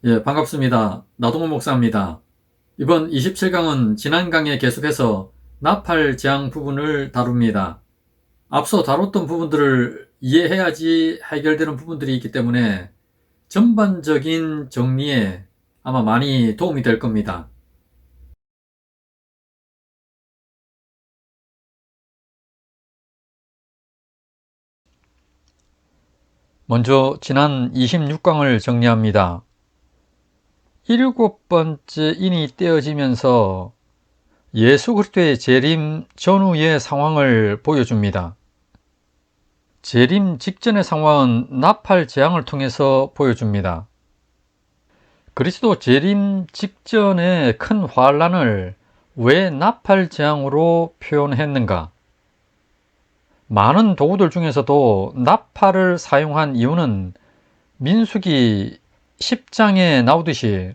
예, 반갑습니다. 나동호 목사입니다. 이번 27강은 지난 강에 계속해서 나팔 재앙 부분을 다룹니다. 앞서 다뤘던 부분들을 이해해야지 해결되는 부분들이 있기 때문에 전반적인 정리에 아마 많이 도움이 될 겁니다. 먼저 지난 26강을 정리합니다. 일곱 번째 인이 떼어지면서 예수 그리스도의 재림 전후의 상황을 보여줍니다. 재림 직전의 상황은 나팔 재앙을 통해서 보여줍니다. 그리스도 재림 직전의 큰 환란을 왜 나팔 재앙으로 표현했는가? 많은 도구들 중에서도 나팔을 사용한 이유는 민수기 10장에 나오듯이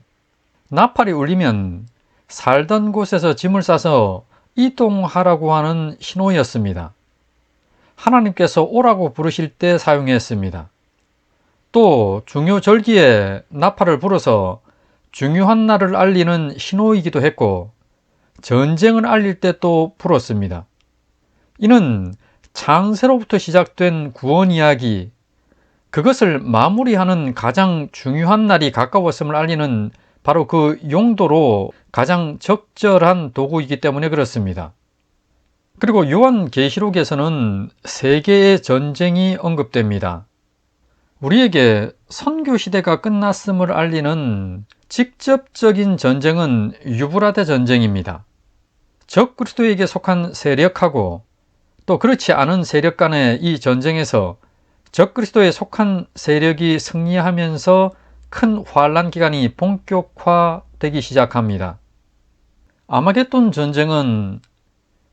나팔이 울리면 살던 곳에서 짐을 싸서 이동하라고 하는 신호였습니다. 하나님께서 오라고 부르실 때 사용했습니다. 또 중요 절기에 나팔을 불어서 중요한 날을 알리는 신호이기도 했고 전쟁을 알릴 때 또 불었습니다. 이는 창세로부터 시작된 구원 이야기, 그것을 마무리하는 가장 중요한 날이 가까웠음을 알리는 바로 그 용도로 가장 적절한 도구이기 때문에 그렇습니다. 그리고 요한계시록에서는 세 개의 전쟁이 언급됩니다. 우리에게 선교시대가 끝났음을 알리는 직접적인 전쟁은 유브라데 전쟁입니다. 적 그리스도에게 속한 세력하고 또 그렇지 않은 세력 간의 이 전쟁에서 적 그리스도에 속한 세력이 승리하면서 큰 환란 기간이 본격화되기 시작합니다. 아마겟돈 전쟁은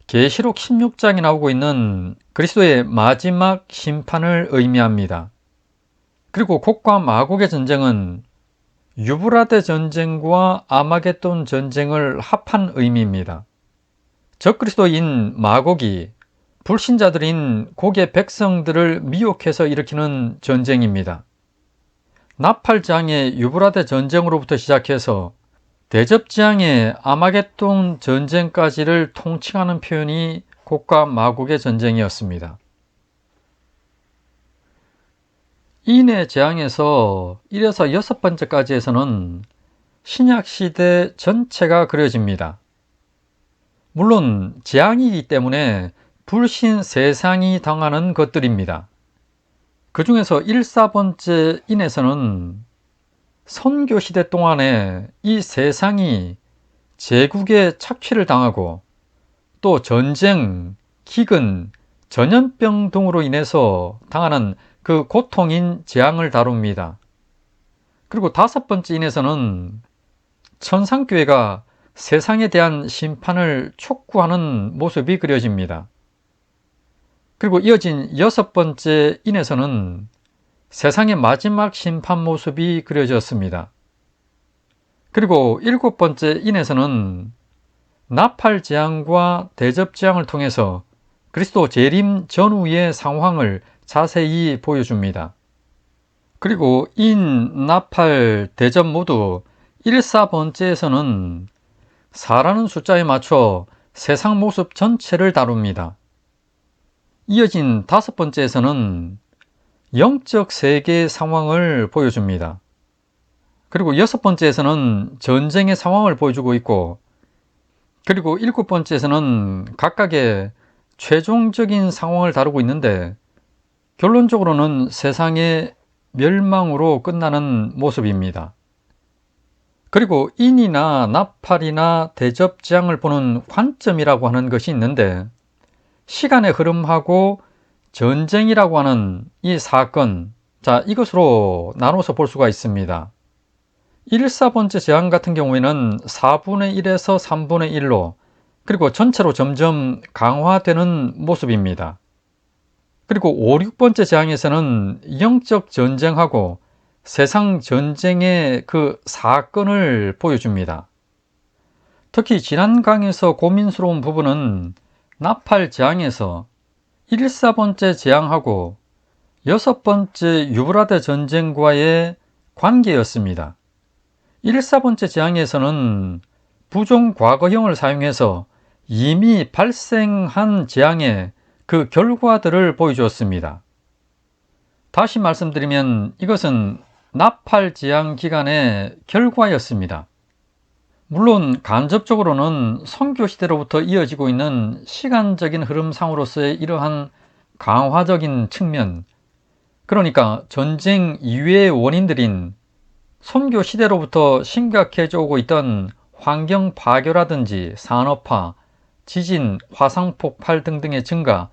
계시록 16장에 나오고 있는 그리스도의 마지막 심판을 의미합니다. 그리고 곡과 마곡의 전쟁은 유브라데 전쟁과 아마겟돈 전쟁을 합한 의미입니다. 적그리스도인 마곡이 불신자들인 곡의 백성들을 미혹해서 일으키는 전쟁입니다. 나팔장의 유브라데 전쟁으로부터 시작해서 대접지향의 아마겟돈 전쟁까지를 통칭하는 표현이 곡과 마곡의 전쟁이었습니다. 인의 재앙에서 1에서 6번째까지에서는 신약시대 전체가 그려집니다. 물론 재앙이기 때문에 불신 세상이 당하는 것들입니다. 그 중에서 1, 4번째 인에서는 선교시대 동안에 이 세상이 제국의 착취를 당하고 또 전쟁, 기근, 전염병 등으로 인해서 당하는 그 고통인 재앙을 다룹니다. 그리고 5번째 인에서는 천상교회가 세상에 대한 심판을 촉구하는 모습이 그려집니다. 그리고 이어진 6번째 인에서는 세상의 마지막 심판 모습이 그려졌습니다. 그리고 7번째 인에서는 나팔 재앙과 대접 재앙을 통해서 그리스도 재림 전후의 상황을 자세히 보여줍니다. 그리고 인, 나팔, 대접 모두 1, 4번째에서는 4라는 숫자에 맞춰 세상 모습 전체를 다룹니다. 이어진 5번째에서는 영적 세계의 상황을 보여줍니다. 그리고 6번째에서는 전쟁의 상황을 보여주고 있고, 그리고 7번째에서는 각각의 최종적인 상황을 다루고 있는데 결론적으로는 세상의 멸망으로 끝나는 모습입니다. 그리고 인이나 나팔이나 대접재앙을 보는 관점이라고 하는 것이 있는데 시간의 흐름하고 전쟁이라고 하는 이 사건, 이것으로 나눠서 볼 수가 있습니다. 1, 4번째 재앙 같은 경우에는 4분의 1에서 3분의 1로 그리고 전체로 점점 강화되는 모습입니다. 그리고 5, 6번째 재앙에서는 영적 전쟁하고 세상 전쟁의 그 사건을 보여줍니다. 특히 지난 강에서 고민스러운 부분은 나팔 재앙에서 1, 4번째 재앙하고 6번째 유브라데 전쟁과의 관계였습니다. 1, 4번째 재앙에서는 부정과거형을 사용해서 이미 발생한 재앙의 그 결과들을 보여주었습니다. 다시 말씀드리면 이것은 나팔 재앙 기간의 결과였습니다. 물론 간접적으로는 선교 시대로부터 이어지고 있는 시간적인 흐름상으로서의 이러한 강화적인 측면, 그러니까 전쟁 이외의 원인들인 선교 시대로부터 심각해져 오고 있던 환경 파괴라든지 산업화, 지진, 화상 폭발 등등의 증가,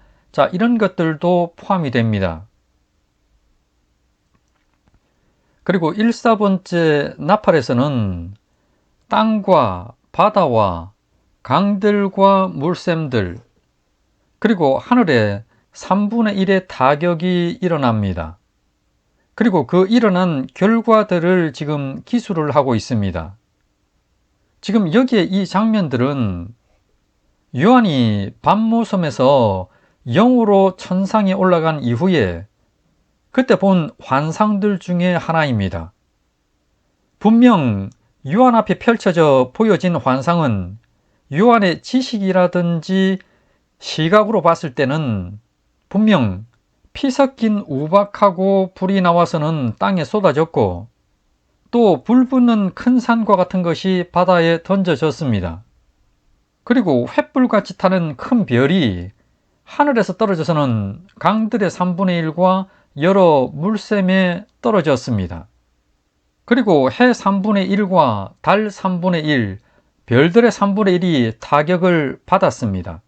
이런 것들도 포함이 됩니다. 그리고 1, 4번째 나팔에서는 땅과 바다와 강들과 물샘들, 그리고 하늘에 3분의 1의 타격이 일어납니다. 그리고 그 일어난 결과들을 지금 기술을 하고 있습니다. 지금 여기에 이 장면들은 요한이 밤모섬에서 영으로 천상에 올라간 이후에 그때 본 환상들 중에 하나입니다. 분명 요한 앞에 펼쳐져 보여진 환상은 요한의 지식이라든지 시각으로 봤을 때는 분명 피 섞인 우박하고 불이 나와서는 땅에 쏟아졌고 또 불 붙는 큰 산과 같은 것이 바다에 던져졌습니다. 그리고 횃불같이 타는 큰 별이 하늘에서 떨어져서는 강들의 3분의 1과 여러 물샘에 떨어졌습니다. 그리고 해 3분의 1과 달 3분의 1, 별들의 3분의 1이 타격을 받았습니다.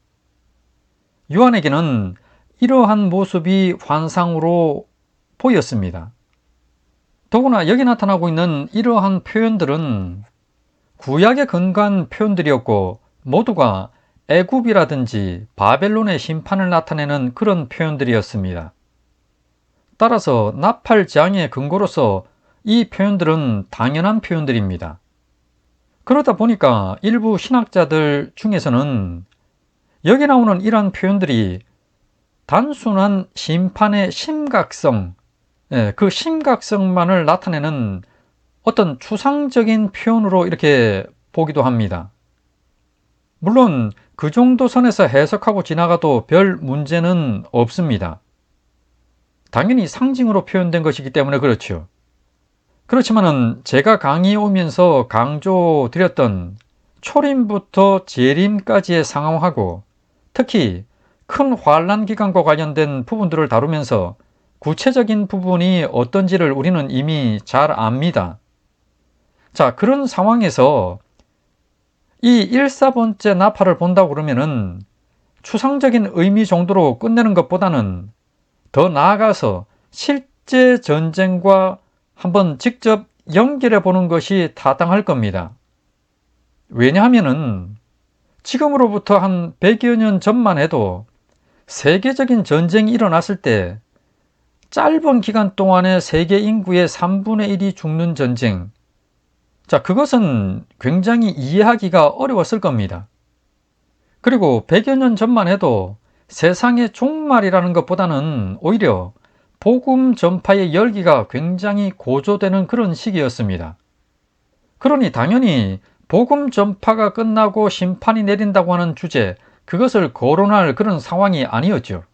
요한에게는 이러한 모습이 환상으로 보였습니다. 더구나 여기 나타나고 있는 이러한 표현들은 구약에 근거한 표현들이었고 모두가 애굽이라든지 바벨론의 심판을 나타내는 그런 표현들이었습니다. 따라서 나팔 재앙의 근거로서 이 표현들은 당연한 표현들입니다. 그러다 보니까 일부 신학자들 중에서는 여기 나오는 이러한 표현들이 단순한 심판의 심각성, 그 심각성만을 나타내는 어떤 추상적인 표현으로 이렇게 보기도 합니다. 물론 그 정도 선에서 해석하고 지나가도 별 문제는 없습니다. 당연히 상징으로 표현된 것이기 때문에 그렇죠. 그렇지만은 제가 강의에 오면서 강조드렸던 초림부터 재림까지의 상황하고 특히 큰 환란 기간과 관련된 부분들을 다루면서 구체적인 부분이 어떤지를 우리는 이미 잘 압니다. 그런 상황에서 이 1, 4번째 나팔을 본다고 그러면은 추상적인 의미 정도로 끝내는 것보다는 더 나아가서 실제 전쟁과 한번 직접 연결해 보는 것이 타당할 겁니다. 왜냐하면은 지금으로부터 한 100여 년 전만 해도 세계적인 전쟁이 일어났을 때 짧은 기간 동안에 세계 인구의 3분의 1이 죽는 전쟁, 그것은 굉장히 이해하기가 어려웠을 겁니다. 그리고 100여 년 전만 해도 세상의 종말이라는 것보다는 오히려 복음 전파의 열기가 굉장히 고조되는 그런 시기였습니다. 그러니 당연히 복음 전파가 끝나고 심판이 내린다고 하는 주제, 그것을 거론할 그런 상황이 아니었죠.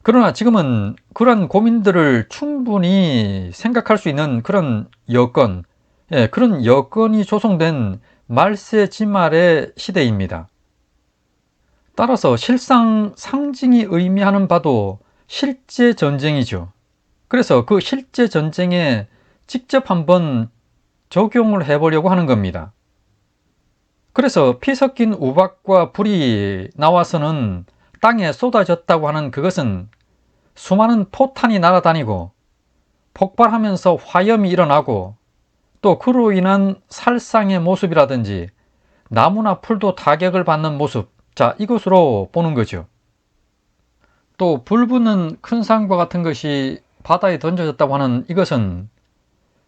그러나 지금은 그런 고민들을 충분히 생각할 수 있는 그런 여건, 그런 여건이 조성된 말세지말의 시대입니다. 따라서 실상 상징이 의미하는 바도 실제 전쟁이죠. 그래서 그 실제 전쟁에 직접 한번 적용을 해보려고 하는 겁니다. 그래서 피 섞인 우박과 불이 나와서는 땅에 쏟아졌다고 하는 그것은 수많은 포탄이 날아다니고 폭발하면서 화염이 일어나고 또 그로 인한 살상의 모습이라든지 나무나 풀도 타격을 받는 모습, 이것으로 보는 거죠. 또 불 붙는 큰 산과 같은 것이 바다에 던져졌다고 하는 이것은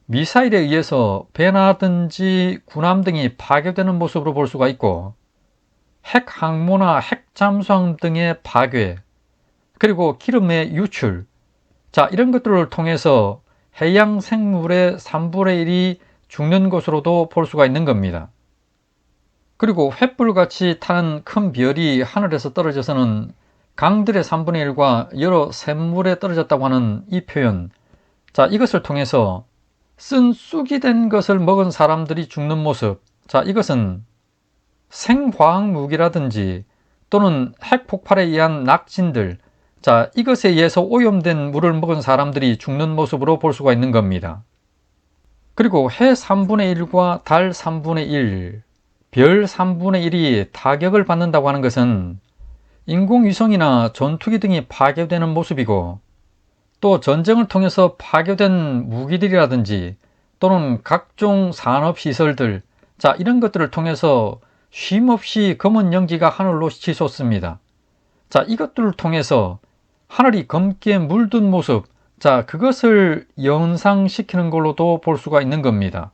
미사일에 의해서 배나든지 군함 등이 파괴되는 모습으로 볼 수가 있고 핵 항모나 핵 잠수함 등의 파괴, 그리고 기름의 유출, 이런 것들을 통해서 해양 생물의 3분의 1이 죽는 것으로도 볼 수가 있는 겁니다. 그리고 횃불같이 타는 큰 별이 하늘에서 떨어져서는 강들의 3분의 1과 여러 샘물에 떨어졌다고 하는 이 표현, 자, 이것을 통해서 쓴 쑥이 된 것을 먹은 사람들이 죽는 모습, 자, 이것은 생화학 무기라든지 또는 핵폭발에 의한 낙진들, 자, 이것에 의해서 오염된 물을 먹은 사람들이 죽는 모습으로 볼 수가 있는 겁니다. 그리고 해 3분의 1과 달 3분의 1, 별 3분의 1이 타격을 받는다고 하는 것은 인공위성이나 전투기 등이 파괴되는 모습이고, 또 전쟁을 통해서 파괴된 무기들이라든지 또는 각종 산업시설들, 자, 이런 것들을 통해서 쉼없이 검은 연기가 하늘로 치솟습니다. 자, 이것들을 통해서 하늘이 검게 물든 모습, 자, 그것을 연상시키는 걸로도 볼 수가 있는 겁니다.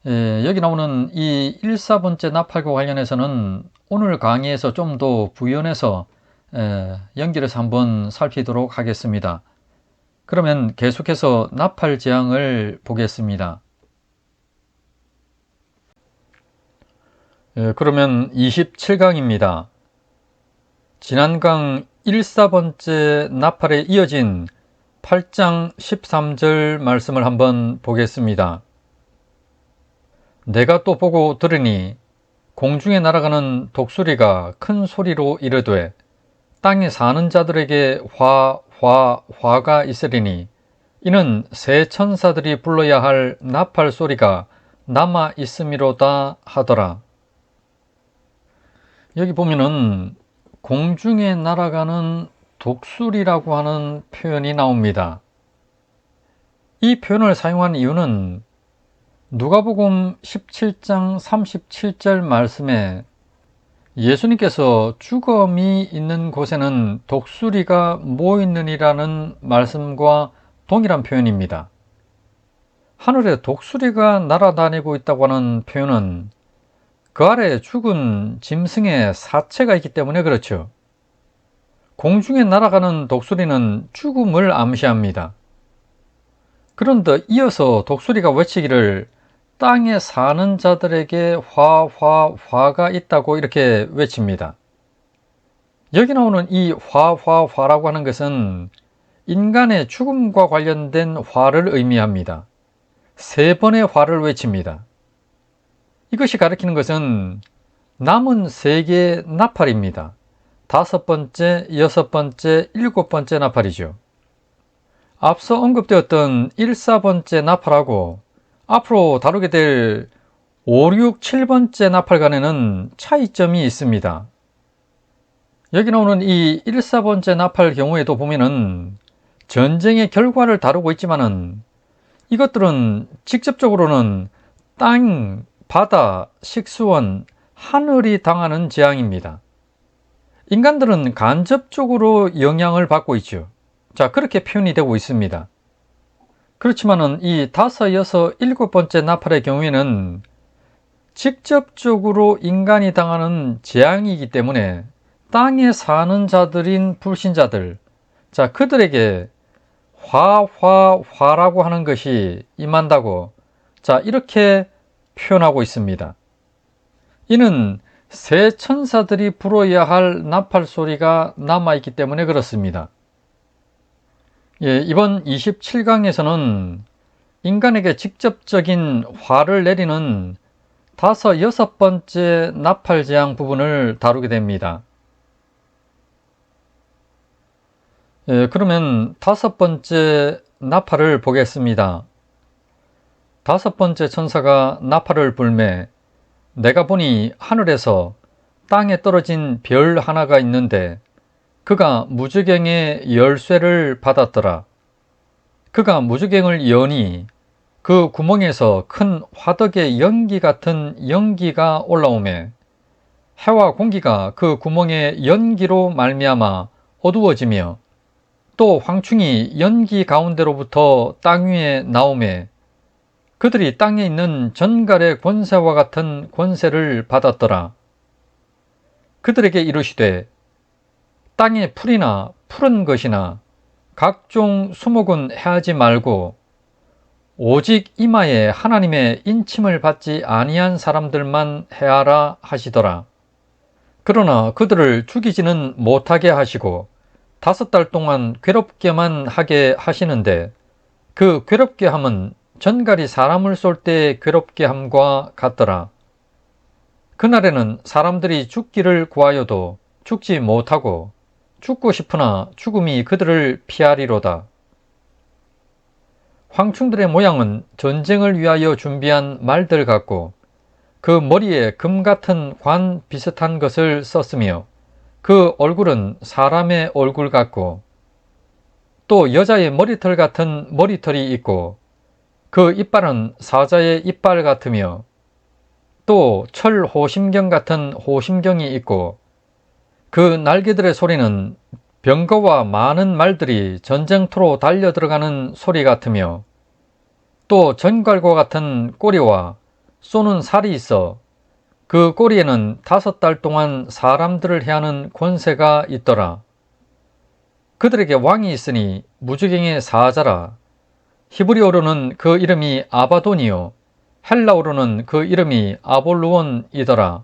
여기 나오는 이 14번째 나팔과 관련해서는 오늘 강의에서 좀 더 부연해서 연결해서 한번 살피도록 하겠습니다. 그러면 계속해서 나팔 재앙을 보겠습니다. 그러면 27강입니다. 지난 강 14번째 나팔에 이어진 8장 13절 말씀을 한번 보겠습니다. 내가 또 보고 들으니 공중에 날아가는 독수리가 큰 소리로 이르되 땅에 사는 자들에게 화가 있으리니 이는 새 천사들이 불러야 할 나팔 소리가 남아 있음이로다 하더라. 여기 보면은 공중에 날아가는 독수리라고 하는 표현이 나옵니다. 이 표현을 사용한 이유는 누가복음 17장 37절 말씀에 예수님께서 죽음이 있는 곳에는 독수리가 모이느니라는 말씀과 동일한 표현입니다. 하늘에 독수리가 날아다니고 있다고 하는 표현은 그 아래에 죽은 짐승의 사체가 있기 때문에 그렇죠. 공중에 날아가는 독수리는 죽음을 암시합니다. 그런데 이어서 독수리가 외치기를 땅에 사는 자들에게 화가 있다고 이렇게 외칩니다. 여기 나오는 이 화라고 하는 것은 인간의 죽음과 관련된 화를 의미합니다. 3번의 화를 외칩니다. 이것이 가리키는 것은 남은 3개의 나팔입니다. 5번째, 6번째, 7번째 나팔이죠. 앞서 언급되었던 14번째 나팔하고 앞으로 다루게 될 5, 6, 7번째 나팔 간에는 차이점이 있습니다. 여기 나오는 이 14번째 나팔 경우에도 보면은 전쟁의 결과를 다루고 있지만은 이것들은 직접적으로는 땅, 바다, 식수원, 하늘이 당하는 재앙입니다. 인간들은 간접적으로 영향을 받고 있죠. 자, 그렇게 표현이 되고 있습니다. 그렇지만은 이 5, 6, 7번째 나팔의 경우에는 직접적으로 인간이 당하는 재앙이기 때문에 땅에 사는 자들인 불신자들, 자, 그들에게 화라고 하는 것이 임한다고, 자, 이렇게 표현하고 있습니다. 이는 새 천사들이 불어야 할 나팔 소리가 남아있기 때문에 그렇습니다. 이번 27강에서는 인간에게 직접적인 화를 내리는 5, 6번째 나팔 재앙 부분을 다루게 됩니다. 그러면 5번째 나팔을 보겠습니다. 5번째 천사가 나팔을 불매 내가 보니 하늘에서 땅에 떨어진 별 하나가 있는데 그가 무저갱의 열쇠를 받았더라. 그가 무저갱을 여니 그 구멍에서 큰 화덕의 연기 같은 연기가 올라오매 해와 공기가 그 구멍의 연기로 말미암아 어두워지며 또 황충이 연기 가운데로부터 땅 위에 나오매 그들이 땅에 있는 전갈의 권세와 같은 권세를 받았더라. 그들에게 이르시되 땅의 풀이나 푸른 것이나 각종 수목은 해하지 말고 오직 이마에 하나님의 인침을 받지 아니한 사람들만 해하라 하시더라. 그러나 그들을 죽이지는 못하게 하시고 5달 동안 괴롭게만 하게 하시는데 그 괴롭게 함은 전갈이 사람을 쏠 때 괴롭게 함과 같더라. 그날에는 사람들이 죽기를 구하여도 죽지 못하고 죽고 싶으나 죽음이 그들을 피하리로다. 황충들의 모양은 전쟁을 위하여 준비한 말들 같고 그 머리에 금 같은 관 비슷한 것을 썼으며 그 얼굴은 사람의 얼굴 같고 또 여자의 머리털 같은 머리털이 있고 그 이빨은 사자의 이빨 같으며 또 철 호심경 같은 호심경이 있고 그 날개들의 소리는 병거와 많은 말들이 전쟁터로 달려 들어가는 소리 같으며 또 전갈과 같은 꼬리와 쏘는 살이 있어 그 꼬리에는 5달 동안 사람들을 해하는 권세가 있더라. 그들에게 왕이 있으니 무주경의 사자라. 히브리어로는 그 이름이 아바돈이요 헬라어로는 그 이름이 아볼루온이더라.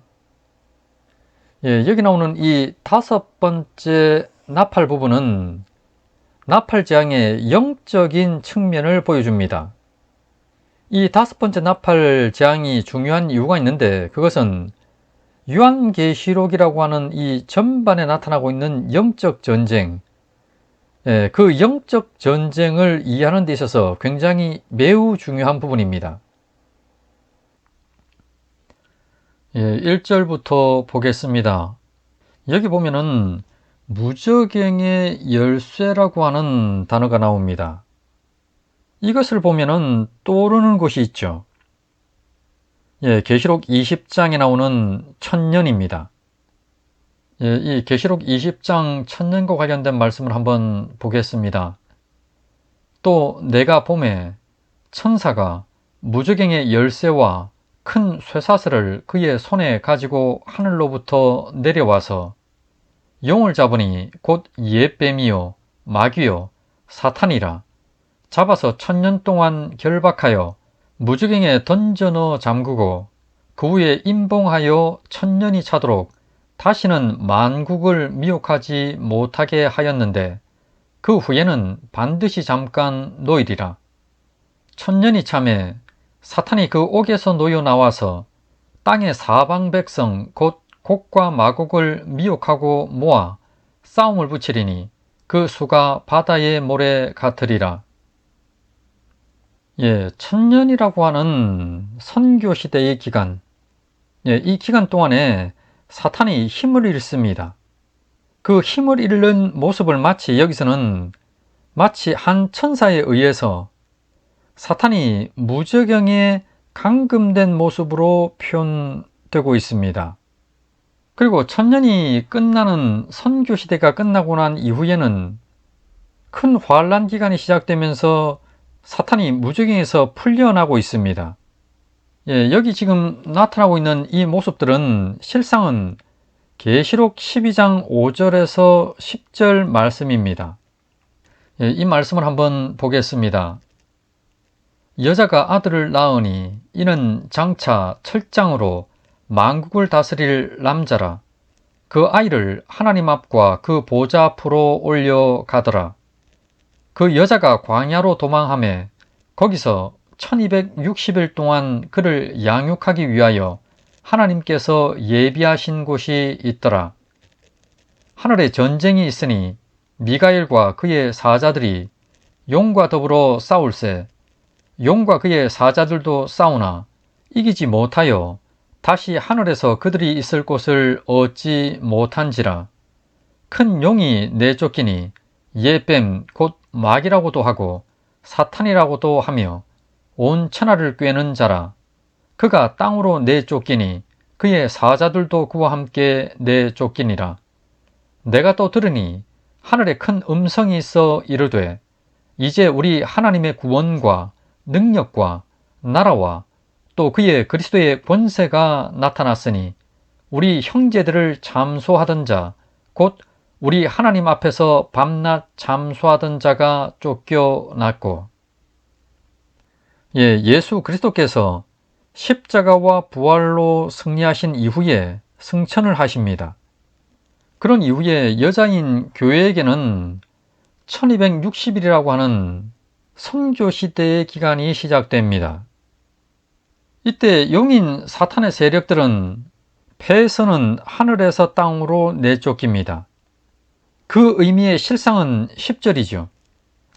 여기 나오는 이 5번째 나팔 부분은 나팔 재앙의 영적인 측면을 보여줍니다. 이 5번째 나팔 재앙이 중요한 이유가 있는데 그것은 요한계시록이라고 하는 이 전반에 나타나고 있는 영적 전쟁, 그 영적 전쟁을 이해하는 데 있어서 굉장히 매우 중요한 부분입니다. 1절부터 보겠습니다. 여기 보면은 무저갱의 열쇠라고 하는 단어가 나옵니다. 이것을 보면은 떠오르는 것이 있죠. 계시록 20장에 나오는 천년입니다. 이 계시록 20장 천년과 관련된 말씀을 한번 보겠습니다. 또 내가 보매 천사가 무저갱의 열쇠와 큰 쇠사슬을 그의 손에 가지고 하늘로부터 내려와서 용을 잡으니 곧 옛뱀이요 마귀요 사탄이라. 잡아서 1000년 동안 결박하여 무저갱에 던져 넣어 잠그고 그 후에 임봉하여 1000년이 차도록 다시는 만국을 미혹하지 못하게 하였는데 그 후에는 반드시 잠깐 놓이리라. 1000년이 참에 사탄이 그 옥에서 놓여 나와서 땅의 사방 백성 곧 곡과 마곡을 미혹하고 모아 싸움을 붙이리니 그 수가 바다의 모래 같으리라. 1000년이라고 하는 선교시대의 기간, 이 기간 동안에 사탄이 힘을 잃습니다. 그 힘을 잃는 모습을 마치 여기서는 마치 한 천사에 의해서 사탄이 무저경에 감금된 모습으로 표현되고 있습니다. 그리고 1000년이 끝나는 선교시대가 끝나고 난 이후에는 큰 환란 기간이 시작되면서 사탄이 무저갱에서 풀려나고 있습니다. 여기 지금 나타나고 있는 이 모습들은 실상은 계시록 12장 5절에서 10절 말씀입니다. 이 말씀을 한번 보겠습니다. 여자가 아들을 낳으니 이는 장차 철장으로 만국을 다스릴 남자라. 그 아이를 하나님 앞과 그 보좌 앞으로 올려가더라. 그 여자가 광야로 도망하매 거기서 1260일 동안 그를 양육하기 위하여 하나님께서 예비하신 곳이 있더라. 하늘에 전쟁이 있으니 미가엘과 그의 사자들이 용과 더불어 싸울세. 용과 그의 사자들도 싸우나 이기지 못하여 다시 하늘에서 그들이 있을 곳을 얻지 못한지라. 큰 용이 내쫓기니 옛뱀 곧 마귀라고도 하고 사탄이라고도 하며 온 천하를 꿰는 자라. 그가 땅으로 내쫓기니 그의 사자들도 그와 함께 내쫓기니라. 내가 또 들으니 하늘에 큰 음성이 있어 이르되 이제 우리 하나님의 구원과 능력과 나라와 또 그의 그리스도의 권세가 나타났으니 우리 형제들을 잠소하던 자 곧 우리 하나님 앞에서 밤낮 잠소하던 자가 쫓겨났고. 예수 그리스도께서 십자가와 부활로 승리하신 이후에 승천을 하십니다. 그런 이후에 여자인 교회에게는 1260일이라고 하는 선교 시대의 기간이 시작됩니다. 이때 용인 사탄의 세력들은 폐해서는 하늘에서 땅으로 내쫓깁니다. 그 의미의 실상은 10절이죠.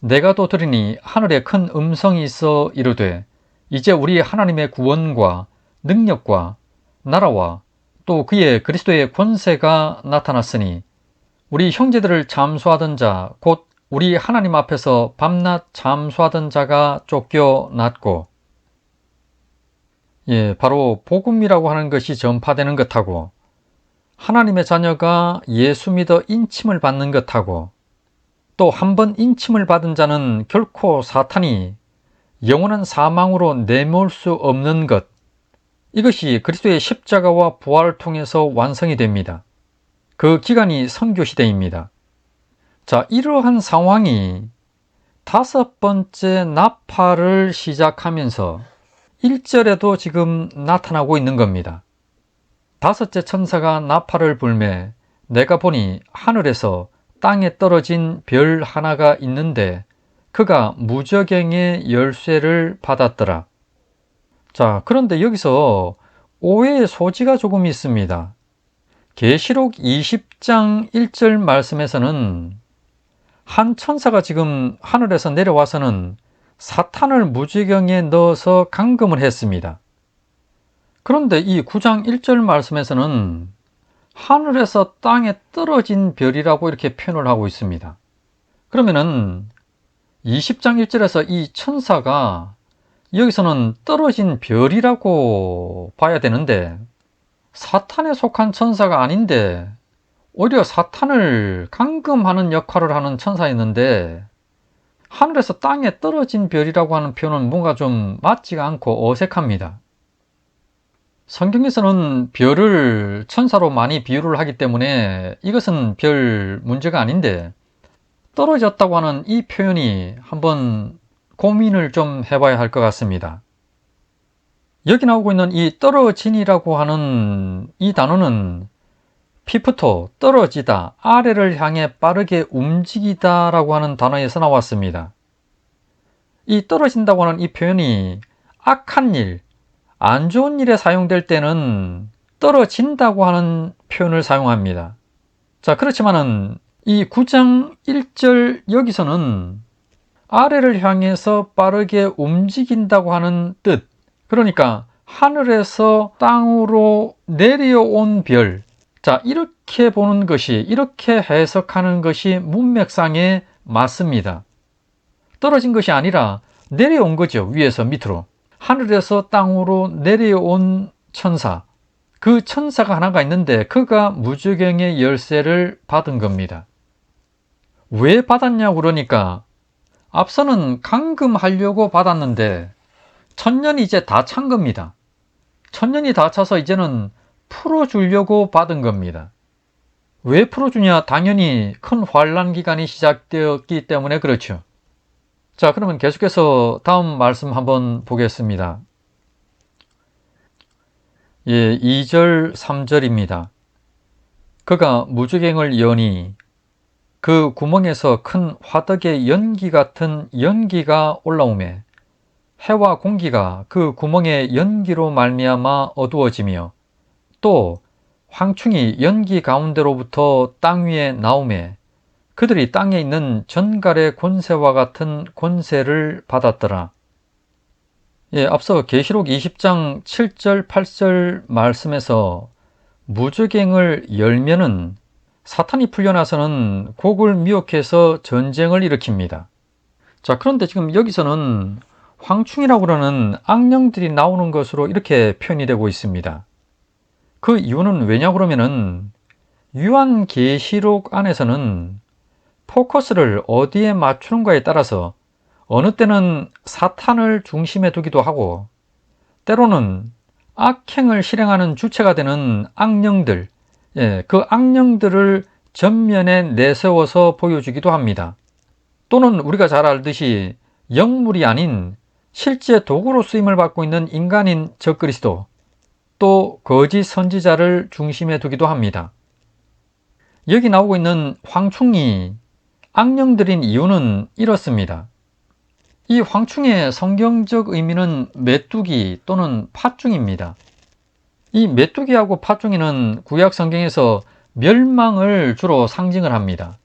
내가 또 들으니 하늘에 큰 음성이 있어 이르되 이제 우리 하나님의 구원과 능력과 나라와 또 그의 그리스도의 권세가 나타났으니 우리 형제들을 잠수하던 자 곧 우리 하나님 앞에서 밤낮 잠수하던 자가 쫓겨났고, 바로 복음이라고 하는 것이 전파되는 것하고 하나님의 자녀가 예수 믿어 인침을 받는 것하고 또 한 번 인침을 받은 자는 결코 사탄이 영원한 사망으로 내몰 수 없는 것, 이것이 그리스도의 십자가와 부활을 통해서 완성이 됩니다. 그 기간이 선교시대입니다. 자, 이러한 상황이 다섯 번째 나팔을 시작하면서 1절에도 지금 나타나고 있는 겁니다. 다섯째 천사가 나팔을 불매 내가 보니 하늘에서 땅에 떨어진 별 하나가 있는데 그가 무저갱의 열쇠를 받았더라. 자, 그런데 여기서 오해의 소지가 조금 있습니다. 계시록 20장 1절 말씀에서는 한 천사가 지금 하늘에서 내려와서는 사탄을 무저갱에 넣어서 감금을 했습니다. 그런데 이 9장 1절 말씀에서는 하늘에서 땅에 떨어진 별이라고 이렇게 표현을 하고 있습니다. 그러면은 20장 1절에서 이 천사가 여기서는 떨어진 별이라고 봐야 되는데 사탄에 속한 천사가 아닌데 오히려 사탄을 감금하는 역할을 하는 천사였는데 하늘에서 땅에 떨어진 별이라고 하는 표현은 뭔가 좀 맞지가 않고 어색합니다. 성경에서는 별을 천사로 많이 비유를 하기 때문에 이것은 별 문제가 아닌데 떨어졌다고 하는 이 표현이 한번 고민을 좀 해봐야 할 것 같습니다. 여기 나오고 있는 이 떨어진이라고 하는 이 단어는 피프토, 떨어지다, 아래를 향해 빠르게 움직이다 라고 하는 단어에서 나왔습니다. 이 떨어진다고 하는 이 표현이 악한 일, 안 좋은 일에 사용될 때는 떨어진다고 하는 표현을 사용합니다. 자, 그렇지만은 이 9장 1절 여기서는 아래를 향해서 빠르게 움직인다고 하는 뜻, 그러니까 하늘에서 땅으로 내려온 별, 자, 이렇게 보는 것이, 이렇게 해석하는 것이 문맥상에 맞습니다. 떨어진 것이 아니라 내려온 거죠. 위에서 밑으로. 하늘에서 땅으로 내려온 천사, 그 천사가 하나가 있는데 그가 무저갱의 열쇠를 받은 겁니다. 왜 받았냐고 그러니까 앞서는 감금하려고 받았는데 천년이 이제 다 찬 겁니다. 천년이 다 차서 이제는 풀어주려고 받은 겁니다. 왜 풀어주냐? 당연히 큰 환란 기간이 시작되었기 때문에 그렇죠. 자, 그러면 계속해서 다음 말씀 한번 보겠습니다. 2절 3절입니다. 그가 무저갱을 여니 그 구멍에서 큰 화덕의 연기 같은 연기가 올라오매 해와 공기가 그 구멍의 연기로 말미암아 어두워지며 또 황충이 연기 가운데로부터 땅 위에 나오매 그들이 땅에 있는 전갈의 권세와 같은 권세를 받았더라. 앞서 계시록 20장 7절 8절 말씀에서 무저갱을 열면은 사탄이 풀려나서는 곡을 미혹해서 전쟁을 일으킵니다. 자, 그런데 지금 여기서는 황충이라고 하는 악령들이 나오는 것으로 이렇게 표현이 되고 있습니다. 그 이유는 왜냐 그러면은 요한계시록 안에서는 포커스를 어디에 맞추는가에 따라서 어느 때는 사탄을 중심에 두기도 하고 때로는 악행을 실행하는 주체가 되는 악령들, 그 악령들을 전면에 내세워서 보여주기도 합니다. 또는 우리가 잘 알듯이 영물이 아닌 실제 도구로 쓰임을 받고 있는 인간인 적그리스도, 또 거짓 선지자를 중심에 두기도 합니다. 여기 나오고 있는 황충이 악령들인 이유는 이렇습니다. 이 황충의 성경적 의미는 메뚜기 또는 팥중입니다. 이 메뚜기하고 팥중이는 구약 성경에서 멸망을 주로 상징을 합니다.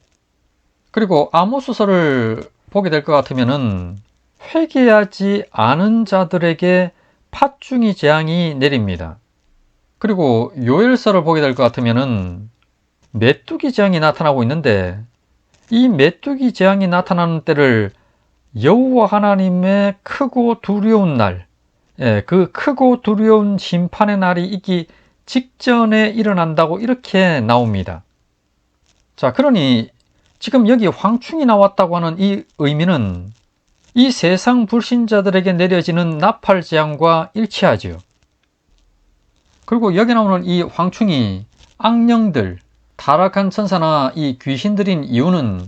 그리고 아모스서를 보게 될 것 같으면은 회개하지 않은 자들에게 팥중이 재앙이 내립니다. 그리고 요엘서를 보게 될 것 같으면은 메뚜기 재앙이 나타나고 있는데, 이 메뚜기 재앙이 나타나는 때를 여호와 하나님의 크고 두려운 날, 그 크고 두려운 심판의 날이 있기 직전에 일어난다고 이렇게 나옵니다. 자, 그러니 지금 여기 황충이 나왔다고 하는 이 의미는 이 세상 불신자들에게 내려지는 나팔 재앙과 일치하지요. 그리고 여기 나오는 이 황충이 악령들, 타락한 천사나 이 귀신들인 이유는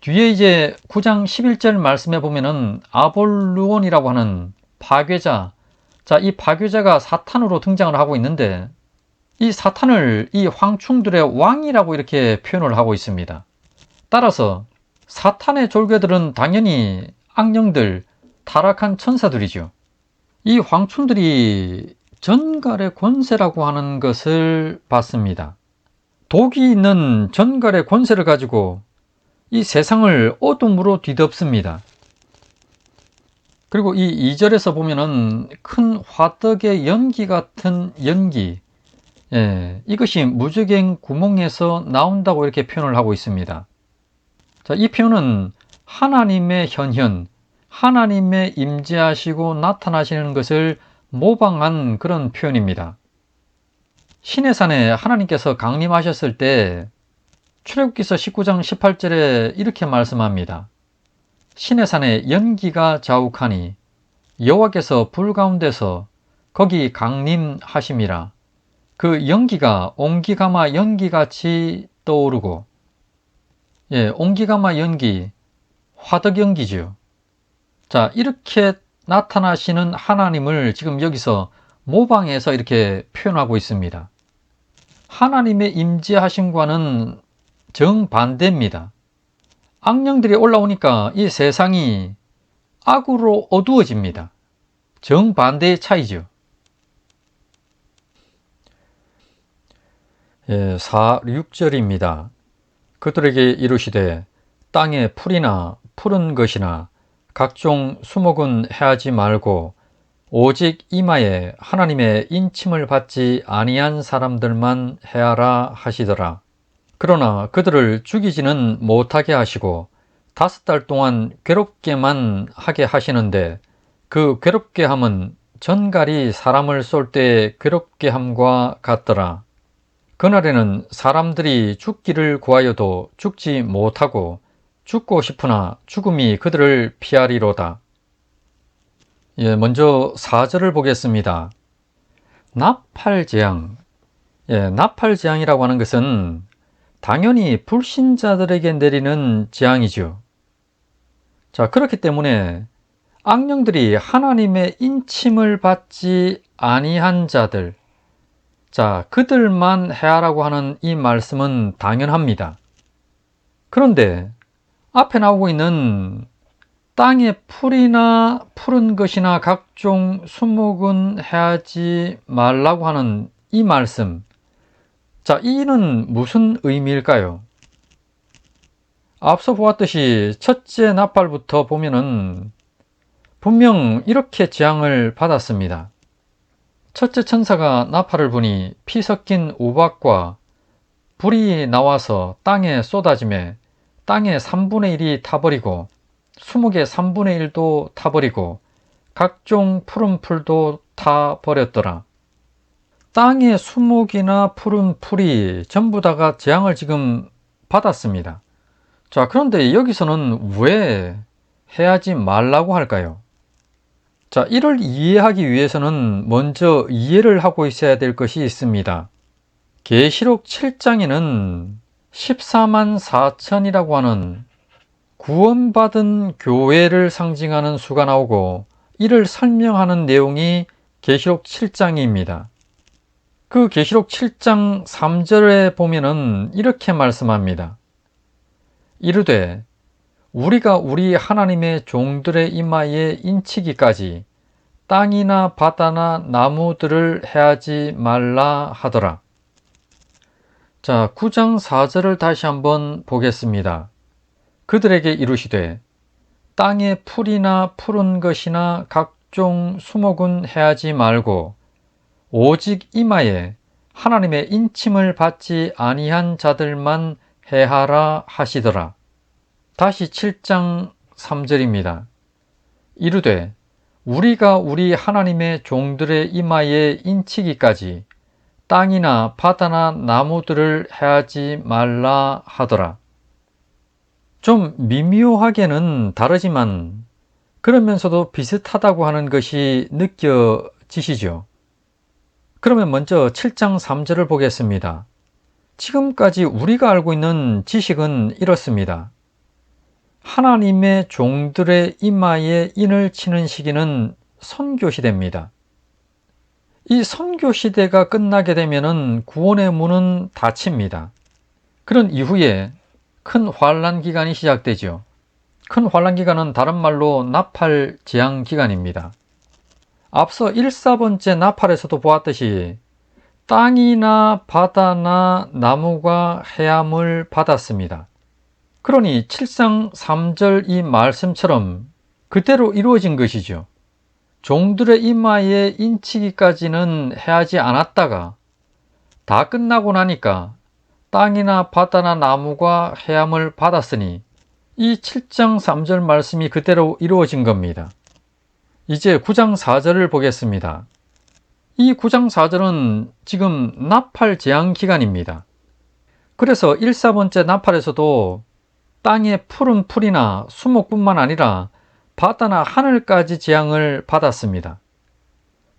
뒤에 이제 9장 11절 말씀에 보면은 아볼루온이라고 하는 파괴자, 자, 이 파괴자가 사탄으로 등장을 하고 있는데, 이 사탄을 이 황충들의 왕이라고 이렇게 표현을 하고 있습니다. 따라서 사탄의 졸개들은 당연히 악령들, 타락한 천사들이죠. 이 황충들이 전갈의 권세라고 하는 것을 받습니다. 독이 있는 전갈의 권세를 가지고 이 세상을 어둠으로 뒤덮습니다. 그리고 이 2절에서 보면은 큰 화덕의 연기 같은 연기, 이것이 무저갱 구멍에서 나온다고 이렇게 표현을 하고 있습니다. 자, 이 표현은 하나님의 현현, 하나님의 임재하시고 나타나시는 것을 모방한 그런 표현입니다. 시내산에 하나님께서 강림하셨을 때 출애굽기서 19장 18절에 이렇게 말씀합니다. 시내산에 연기가 자욱하니 여호와께서 불 가운데서 거기 강림하심이라. 그 연기가 옹기가마 연기같이 떠오르고, 옹기가마 연기, 화덕 연기죠. 자, 이렇게 나타나시는 하나님을 지금 여기서 모방해서 이렇게 표현하고 있습니다. 하나님의 임재하심과는 정반대입니다. 악령들이 올라오니까 이 세상이 악으로 어두워집니다. 정반대의 차이죠. 4, 6절입니다. 그들에게 이르시되 땅에 풀이나 푸른 것이나 각종 수목은 해하지 말고 오직 이마에 하나님의 인침을 받지 아니한 사람들만 해하라 하시더라. 그러나 그들을 죽이지는 못하게 하시고 5달 동안 괴롭게만 하게 하시는데, 그 괴롭게 함은 전갈이 사람을 쏠 때 괴롭게 함과 같더라. 그날에는 사람들이 죽기를 구하여도 죽지 못하고 죽고 싶으나 죽음이 그들을 피하리로다. 먼저 4절을 보겠습니다. 나팔재앙. 나팔재앙이라고 하는 것은 당연히 불신자들에게 내리는 재앙이죠. 자, 그렇기 때문에 악령들이 하나님의 인침을 받지 아니한 자들, 자, 그들만 해하라고 하는 이 말씀은 당연합니다. 그런데 앞에 나오고 있는 땅에 풀이나 푸른 것이나 각종 수목은 해하지 말라고 하는 이 말씀, 자, 이는 무슨 의미일까요? 앞서 보았듯이 첫째 나팔부터 보면은 분명 이렇게 재앙을 받았습니다. 첫째 천사가 나팔을 부니 피 섞인 우박과 불이 나와서 땅에 쏟아지매 땅의 3분의 1이 타버리고 수목의 3분의 1도 타버리고 각종 푸른 풀도 타버렸더라. 땅의 수목이나 푸른 풀이 전부 다가 재앙을 지금 받았습니다. 자, 그런데 여기서는 왜 해하지 말라고 할까요? 자, 이를 이해하기 위해서는 먼저 이해를 하고 있어야 될 것이 있습니다. 계시록 7장에는 14만 4천이라고 하는 구원받은 교회를 상징하는 수가 나오고, 이를 설명하는 내용이 계시록 7장입니다. 그 계시록 7장 3절에 보면은 이렇게 말씀합니다. 이르되 우리가 우리 하나님의 종들의 이마에 인치기까지 땅이나 바다나 나무들을 해하지 말라 하더라. 자, 9장 4절을 다시 한번 보겠습니다. 그들에게 이르시되 땅의 풀이나 푸른 것이나 각종 수목은 해하지 말고 오직 이마에 하나님의 인침을 받지 아니한 자들만 해하라 하시더라. 다시 7장 3절입니다. 이르되 우리가 우리 하나님의 종들의 이마에 인치기까지 땅이나 바다나 나무들을 해하지 말라 하더라. 좀 미묘하게는 다르지만 그러면서도 비슷하다고 하는 것이 느껴지시죠? 그러면 먼저 7장 3절을 보겠습니다. 지금까지 우리가 알고 있는 지식은 이렇습니다. 하나님의 종들의 이마에 인을 치는 시기는 선교시대입니다. 이 선교시대가 끝나게 되면 구원의 문은 닫힙니다. 그런 이후에 큰 환란 기간이 시작되죠. 큰 환란 기간은 다른 말로 나팔 재앙 기간입니다. 앞서 1,4번째 나팔에서도 보았듯이 땅이나 바다나 나무가 해함을 받았습니다. 그러니 7장 3절 이 말씀처럼 그대로 이루어진 것이죠. 종들의 이마에 인치기까지는 해하지 않았다가 다 끝나고 나니까 땅이나 바다나 나무가 해함을 받았으니 이 7장 3절 말씀이 그대로 이루어진 겁니다. 이제 9장 4절을 보겠습니다. 이 9장 4절은 지금 나팔 재앙 기간입니다. 그래서 1,4번째 나팔에서도 땅의 푸른 풀이나 수목뿐만 아니라 바다나 하늘까지 재앙을 받았습니다.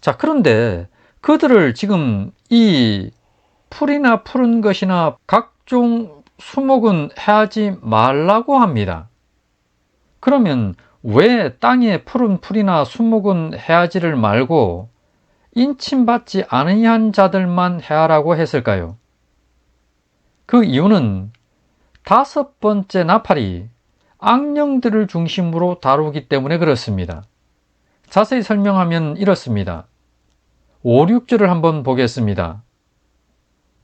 자, 그런데 그들을 지금 이 풀이나 푸른 것이나 각종 수목은 해하지 말라고 합니다. 그러면 왜 땅의 푸른 풀이나 수목은 해하지를 말고 인침받지 아니한 자들만 해하라고 했을까요? 그 이유는 5번째 나팔이 악령들을 중심으로 다루기 때문에 그렇습니다. 자세히 설명하면 이렇습니다. 5, 6절을 한번 보겠습니다.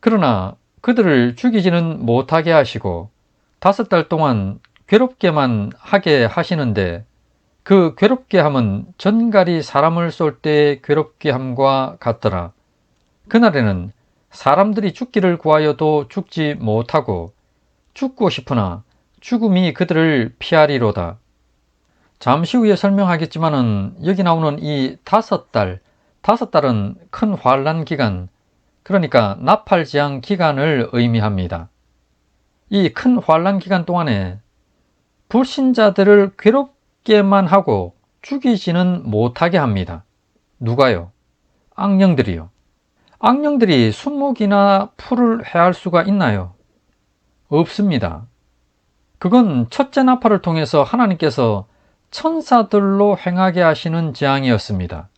그러나 그들을 죽이지는 못하게 하시고 5달 동안 괴롭게만 하게 하시는데 그 괴롭게 함은 전갈이 사람을 쏠 때 괴롭게 함과 같더라. 그날에는 사람들이 죽기를 구하여도 죽지 못하고 죽고 싶으나 죽음이 그들을 피하리로다. 잠시 후에 설명하겠지만은 여기 나오는 이 5달은 큰 환란 기간, 그러니까 나팔 재앙 기간을 의미합니다. 이 큰 환란 기간 동안에 불신자들을 괴롭게만 하고 죽이지는 못하게 합니다. 누가요? 악령들이요. 악령들이 수목이나 풀을 해할 수가 있나요? 없습니다. 그건 첫째 나팔을 통해서 하나님께서 천사들로 행하게 하시는 재앙이었습니다.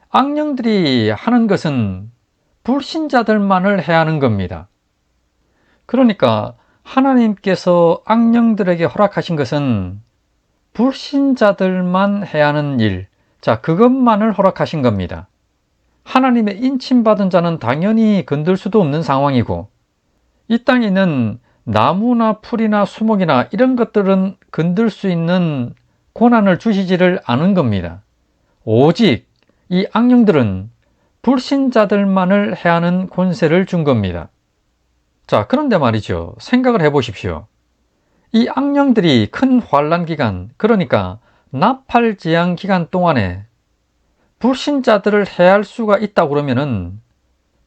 악령들이 하는 것은 불신자들만을 해야 하는 겁니다. 그러니까 하나님께서 악령들에게 허락하신 것은 불신자들만 해야 하는 일, 자, 그것만을 허락하신 겁니다. 하나님의 인침받은 자는 당연히 건들 수도 없는 상황이고 이 땅에 있는 나무나 풀이나 수목이나 이런 것들은 건들 수 있는 고난을 주시지를 않은 겁니다. 오직 이 악령들은 불신자들만을 해야 하는 권세를 준 겁니다. 자, 그런데 말이죠. 생각을 해보십시오. 이 악령들이 큰 환란 기간, 그러니까 나팔 재앙 기간 동안에 불신자들을 해할 수가 있다고 그러면은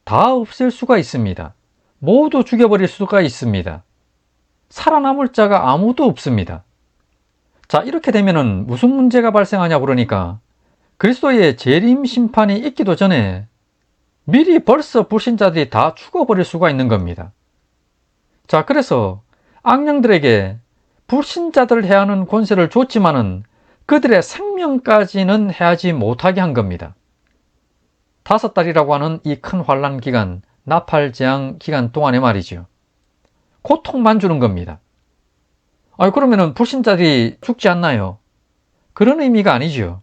다 없앨 수가 있습니다. 모두 죽여버릴 수가 있습니다. 살아남을 자가 아무도 없습니다. 자, 이렇게 되면은 무슨 문제가 발생하냐 그러니까 그리스도의 재림 심판이 있기도 전에 미리 벌써 불신자들이 다 죽어버릴 수가 있는 겁니다. 자, 그래서 악령들에게 불신자들을 해하는 권세를 줬지만은 그들의 생명까지는 해하지 못하게 한 겁니다. 5달이라고 하는 이 큰 환란 기간, 나팔 재앙 기간 동안에 말이죠. 고통만 주는 겁니다. 그러면은 불신자들이 죽지 않나요? 그런 의미가 아니죠.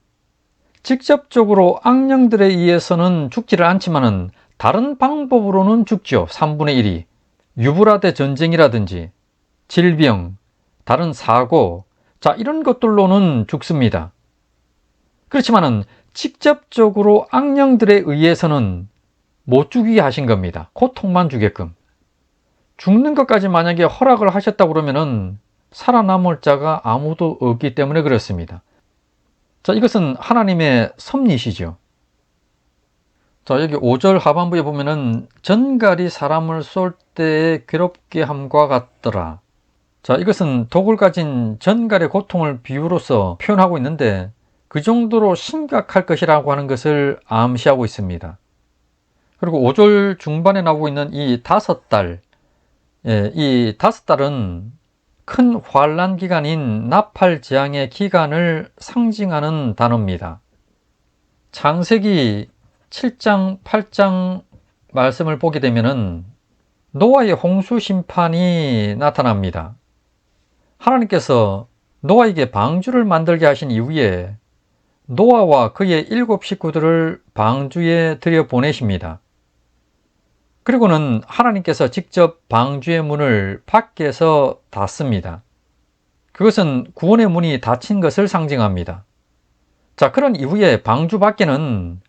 직접적으로 악령들에 의해서는 죽지를 않지만은 다른 방법으로는 죽죠. 3분의 1이. 유불화대 전쟁이라든지 질병, 다른 사고, 이런 것들로는 죽습니다. 그렇지만은 직접적으로 악령들에 의해서는 못 죽이게 하신 겁니다. 고통만 주게끔. 죽는 것까지 만약에 허락을 하셨다 그러면은 살아남을 자가 아무도 없기 때문에 그렇습니다. 이것은 하나님의 섭리시죠. 여기 5절 하반부에 보면은 전갈이 사람을 쏠 때에 괴롭게 함과 같더라. 이것은 독을 가진 전갈의 고통을 비유로서 표현하고 있는데 그 정도로 심각할 것이라고 하는 것을 암시하고 있습니다. 그리고 5절 중반에 나오고 있는 이 5달, 이 5달은 큰 환란 기간인 나팔 재앙의 기간을 상징하는 단어입니다. 창세기 7장, 8장 말씀을 보게 되면은 노아의 홍수 심판이 나타납니다. 하나님께서 노아에게 방주를 만들게 하신 이후에 노아와 그의 7 식구들을 방주에 들여보내십니다. 그리고는 하나님께서 직접 방주의 문을 밖에서 닫습니다. 그것은 구원의 문이 닫힌 것을 상징합니다. 그런 이후에 방주 밖에는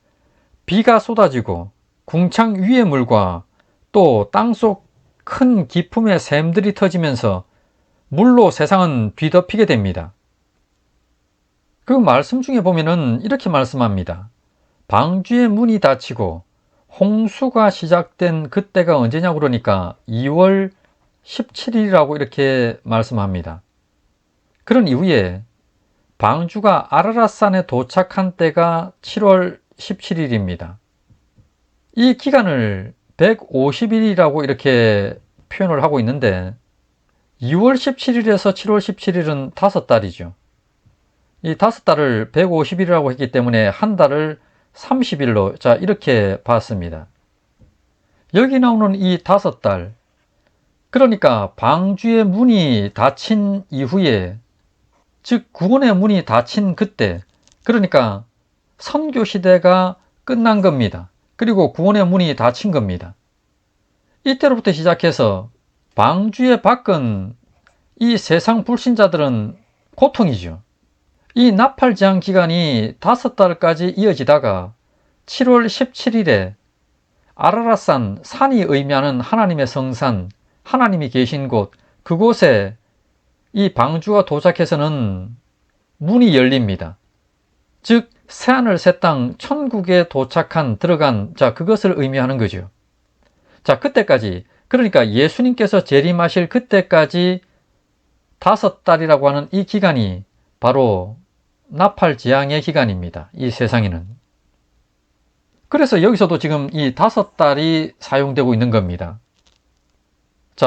비가 쏟아지고 궁창 위의 물과 또 땅속 큰 기품의 샘들이 터지면서 물로 세상은 뒤덮이게 됩니다. 그 말씀 중에 보면은 이렇게 말씀합니다. 방주의 문이 닫히고 홍수가 시작된 그때가 언제냐고 그러니까 2월 17일이라고 이렇게 말씀합니다. 그런 이후에 방주가 아라랏산에 도착한 때가 7월 17일입니다. 이 기간을 150일이라고 이렇게 표현을 하고 있는데 2월 17일에서 7월 17일은 5달이죠. 이 5달을 150일이라고 했기 때문에 한 달을 30일로 이렇게 봤습니다. 여기 나오는 이 5달, 그러니까 방주의 문이 닫힌 이후에, 즉 구원의 문이 닫힌 그때, 그러니까 선교 시대가 끝난 겁니다. 그리고 구원의 문이 닫힌 겁니다. 이때로부터 시작해서 방주의 밖은 이 세상 불신자들은 고통이죠. 이 나팔 재앙 기간이 5달까지 이어지다가 7월 17일에 아라랏산, 산이 의미하는 하나님의 성산, 하나님이 계신 곳, 그곳에 이 방주가 도착해서는 문이 열립니다. 즉 새하늘 새 땅 천국에 도착한, 들어간, 그것을 의미하는 거죠. 그때까지, 그러니까 예수님께서 재림하실 그때까지 5달이라고 하는 이 기간이 바로 나팔 재앙의 기간입니다. 이 세상에는. 그래서 여기서도 지금 이 5달이 사용되고 있는 겁니다.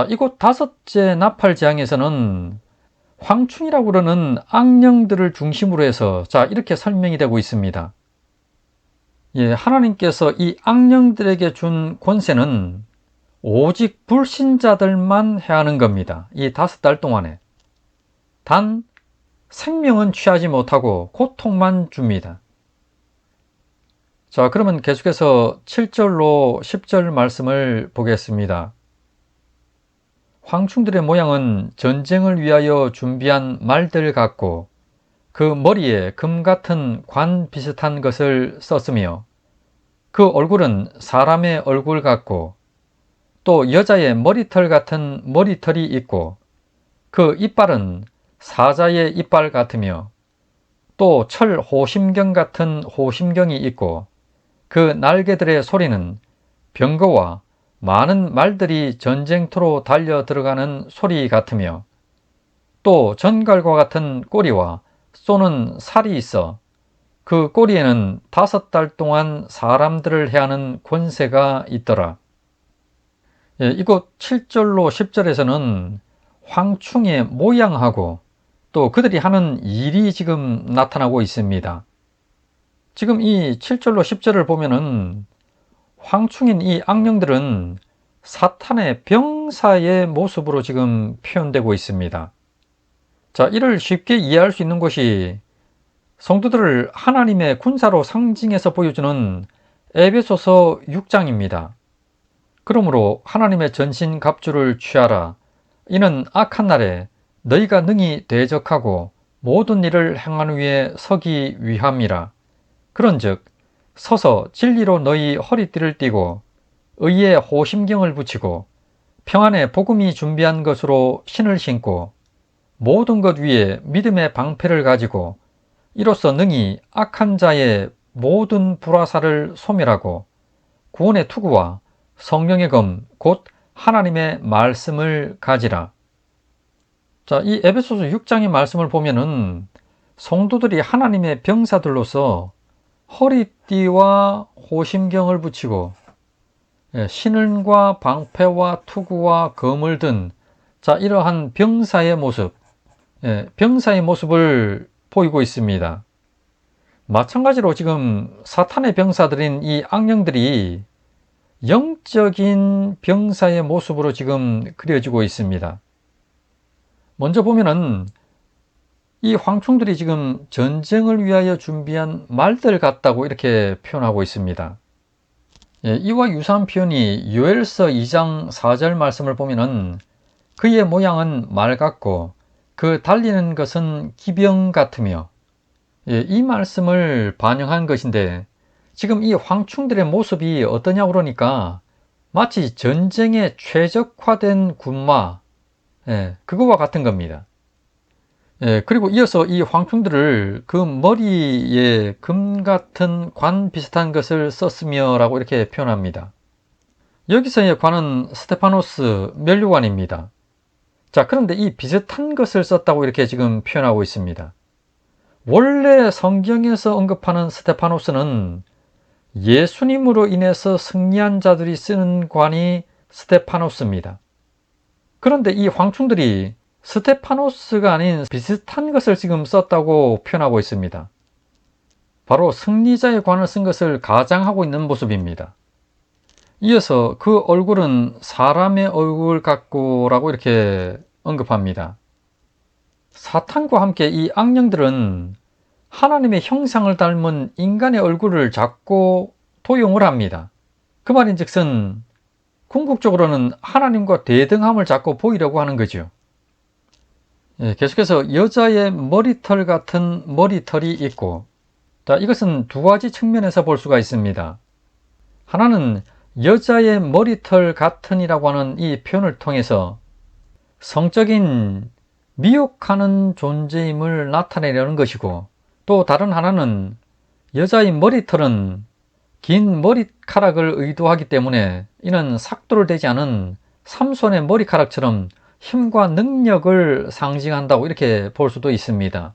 이곳 5째 나팔 재앙에서는 황충이라고 그러는 악령들을 중심으로 해서 이렇게 설명이 되고 있습니다. 하나님께서 이 악령들에게 준 권세는 오직 불신자들만 해하는 겁니다. 이 5달 동안에. 단 생명은 취하지 못하고 고통만 줍니다. 그러면 계속해서 7절로 10절 말씀을 보겠습니다. 황충들의 모양은 전쟁을 위하여 준비한 말들 같고 그 머리에 금 같은 관 비슷한 것을 썼으며 그 얼굴은 사람의 얼굴 같고 또 여자의 머리털 같은 머리털이 있고 그 이빨은 사자의 이빨 같으며 또 철 호심경 같은 호심경이 있고 그 날개들의 소리는 병거와 많은 말들이 전쟁터로 달려 들어가는 소리 같으며 또 전갈과 같은 꼬리와 쏘는 살이 있어 그 꼬리에는 5달 동안 사람들을 해하는 권세가 있더라. 이곳 7절로 10절에서는 황충의 모양하고 또 그들이 하는 일이 지금 나타나고 있습니다. 지금 이 7절로 10절을 보면은 황충인 이 악령들은 사탄의 병사의 모습으로 지금 표현되고 있습니다. 자, 이를 쉽게 이해할 수 있는 것이 성도들을 하나님의 군사로 상징해서 보여주는 에베소서 6장입니다. 그러므로 하나님의 전신갑주를 취하라. 이는 악한 날에 너희가 능히 대적하고 모든 일을 행한 위에 서기 위함이라. 그런즉 서서 진리로 너희 허리띠를 띠고 의의 호심경을 붙이고 평안의 복음이 준비한 것으로 신을 신고 모든 것 위에 믿음의 방패를 가지고 이로써 능히 악한 자의 모든 불화살을 소멸하고 구원의 투구와 성령의 검 곧 하나님의 말씀을 가지라. 자, 이 에베소서 6장의 말씀을 보면은 성도들이 하나님의 병사들로서 허리띠와 호심경을 붙이고 신을과 방패와 투구와 검을 든 이러한 병사의 모습, 병사의 모습을 보이고 있습니다. 마찬가지로 지금 사탄의 병사들인 이 악령들이 영적인 병사의 모습으로 지금 그려지고 있습니다. 먼저 보면은 이 황충들이 지금 전쟁을 위하여 준비한 말들 같다고 이렇게 표현하고 있습니다. 이와 유사한 표현이 요엘서 2장 4절 말씀을 보면은 그의 모양은 말 같고 그 달리는 것은 기병 같으며, 이 말씀을 반영한 것인데 지금 이 황충들의 모습이 어떠냐고 그러니까 마치 전쟁에 최적화된 군마, 그거와 같은 겁니다. 그리고 이어서 이 황충들을 그 머리에 금 같은 관 비슷한 것을 썼으며 라고 이렇게 표현합니다. 여기서의 관은 스테파노스 면류관입니다. 자, 그런데 이 비슷한 것을 썼다고 이렇게 지금 표현하고 있습니다. 원래 성경에서 언급하는 스테파노스는 예수님으로 인해서 승리한 자들이 쓰는 관이 스테파노스입니다. 그런데 이 황충들이 스테파노스가 아닌 비슷한 것을 지금 썼다고 표현하고 있습니다. 바로 승리자의 관을 쓴 것을 가장하고 있는 모습입니다. 이어서 그 얼굴은 사람의 얼굴 같고라고 이렇게 언급합니다. 사탄과 함께 이 악령들은 하나님의 형상을 닮은 인간의 얼굴을 잡고 도용을 합니다. 그 말인즉슨 궁극적으로는 하나님과 대등함을 잡고 보이려고 하는 거죠. 계속해서 여자의 머리털 같은 머리털이 있고, 이것은 두 가지 측면에서 볼 수가 있습니다. 하나는 여자의 머리털 같은이라고 하는 이 표현을 통해서 성적인 미혹하는 존재임을 나타내려는 것이고, 또 다른 하나는 여자의 머리털은 긴 머리카락을 의도하기 때문에 이는 삭도를 대지 않은 삼손의 머리카락처럼 힘과 능력을 상징한다고 이렇게 볼 수도 있습니다.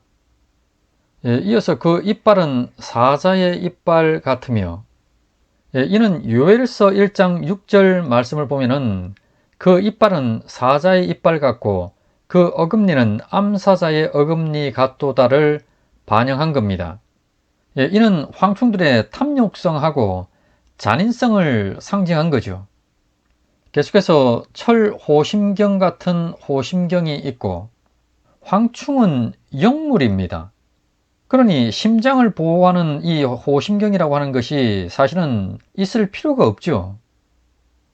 이어서 그 이빨은 사자의 이빨 같으며, 이는 요엘서 1장 6절 말씀을 보면은 그 이빨은 사자의 이빨 같고 그 어금니는 암사자의 어금니 같도다를 반영한 겁니다. 이는 황충들의 탐욕성하고 잔인성을 상징한 거죠. 계속해서 철 호심경 같은 호심경이 있고, 황충은 영물입니다. 그러니 심장을 보호하는 이 호심경이라고 하는 것이 사실은 있을 필요가 없죠.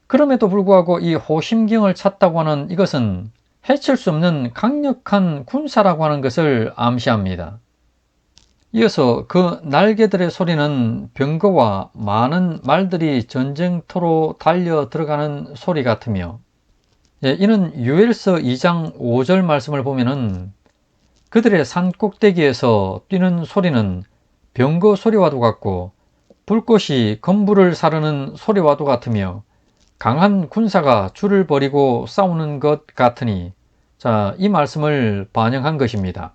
그럼에도 불구하고 이 호심경을 찾다고 하는 이것은 해칠 수 없는 강력한 군사라고 하는 것을 암시합니다. 이어서 그 날개들의 소리는 병거와 많은 말들이 전쟁터로 달려 들어가는 소리 같으며, 이는 요엘서 2장 5절 말씀을 보면은 그들의 산 꼭대기에서 뛰는 소리는 병거 소리와도 같고 불꽃이 건물을 사르는 소리와도 같으며 강한 군사가 줄을 버리고 싸우는 것 같으니, 이 말씀을 반영한 것입니다.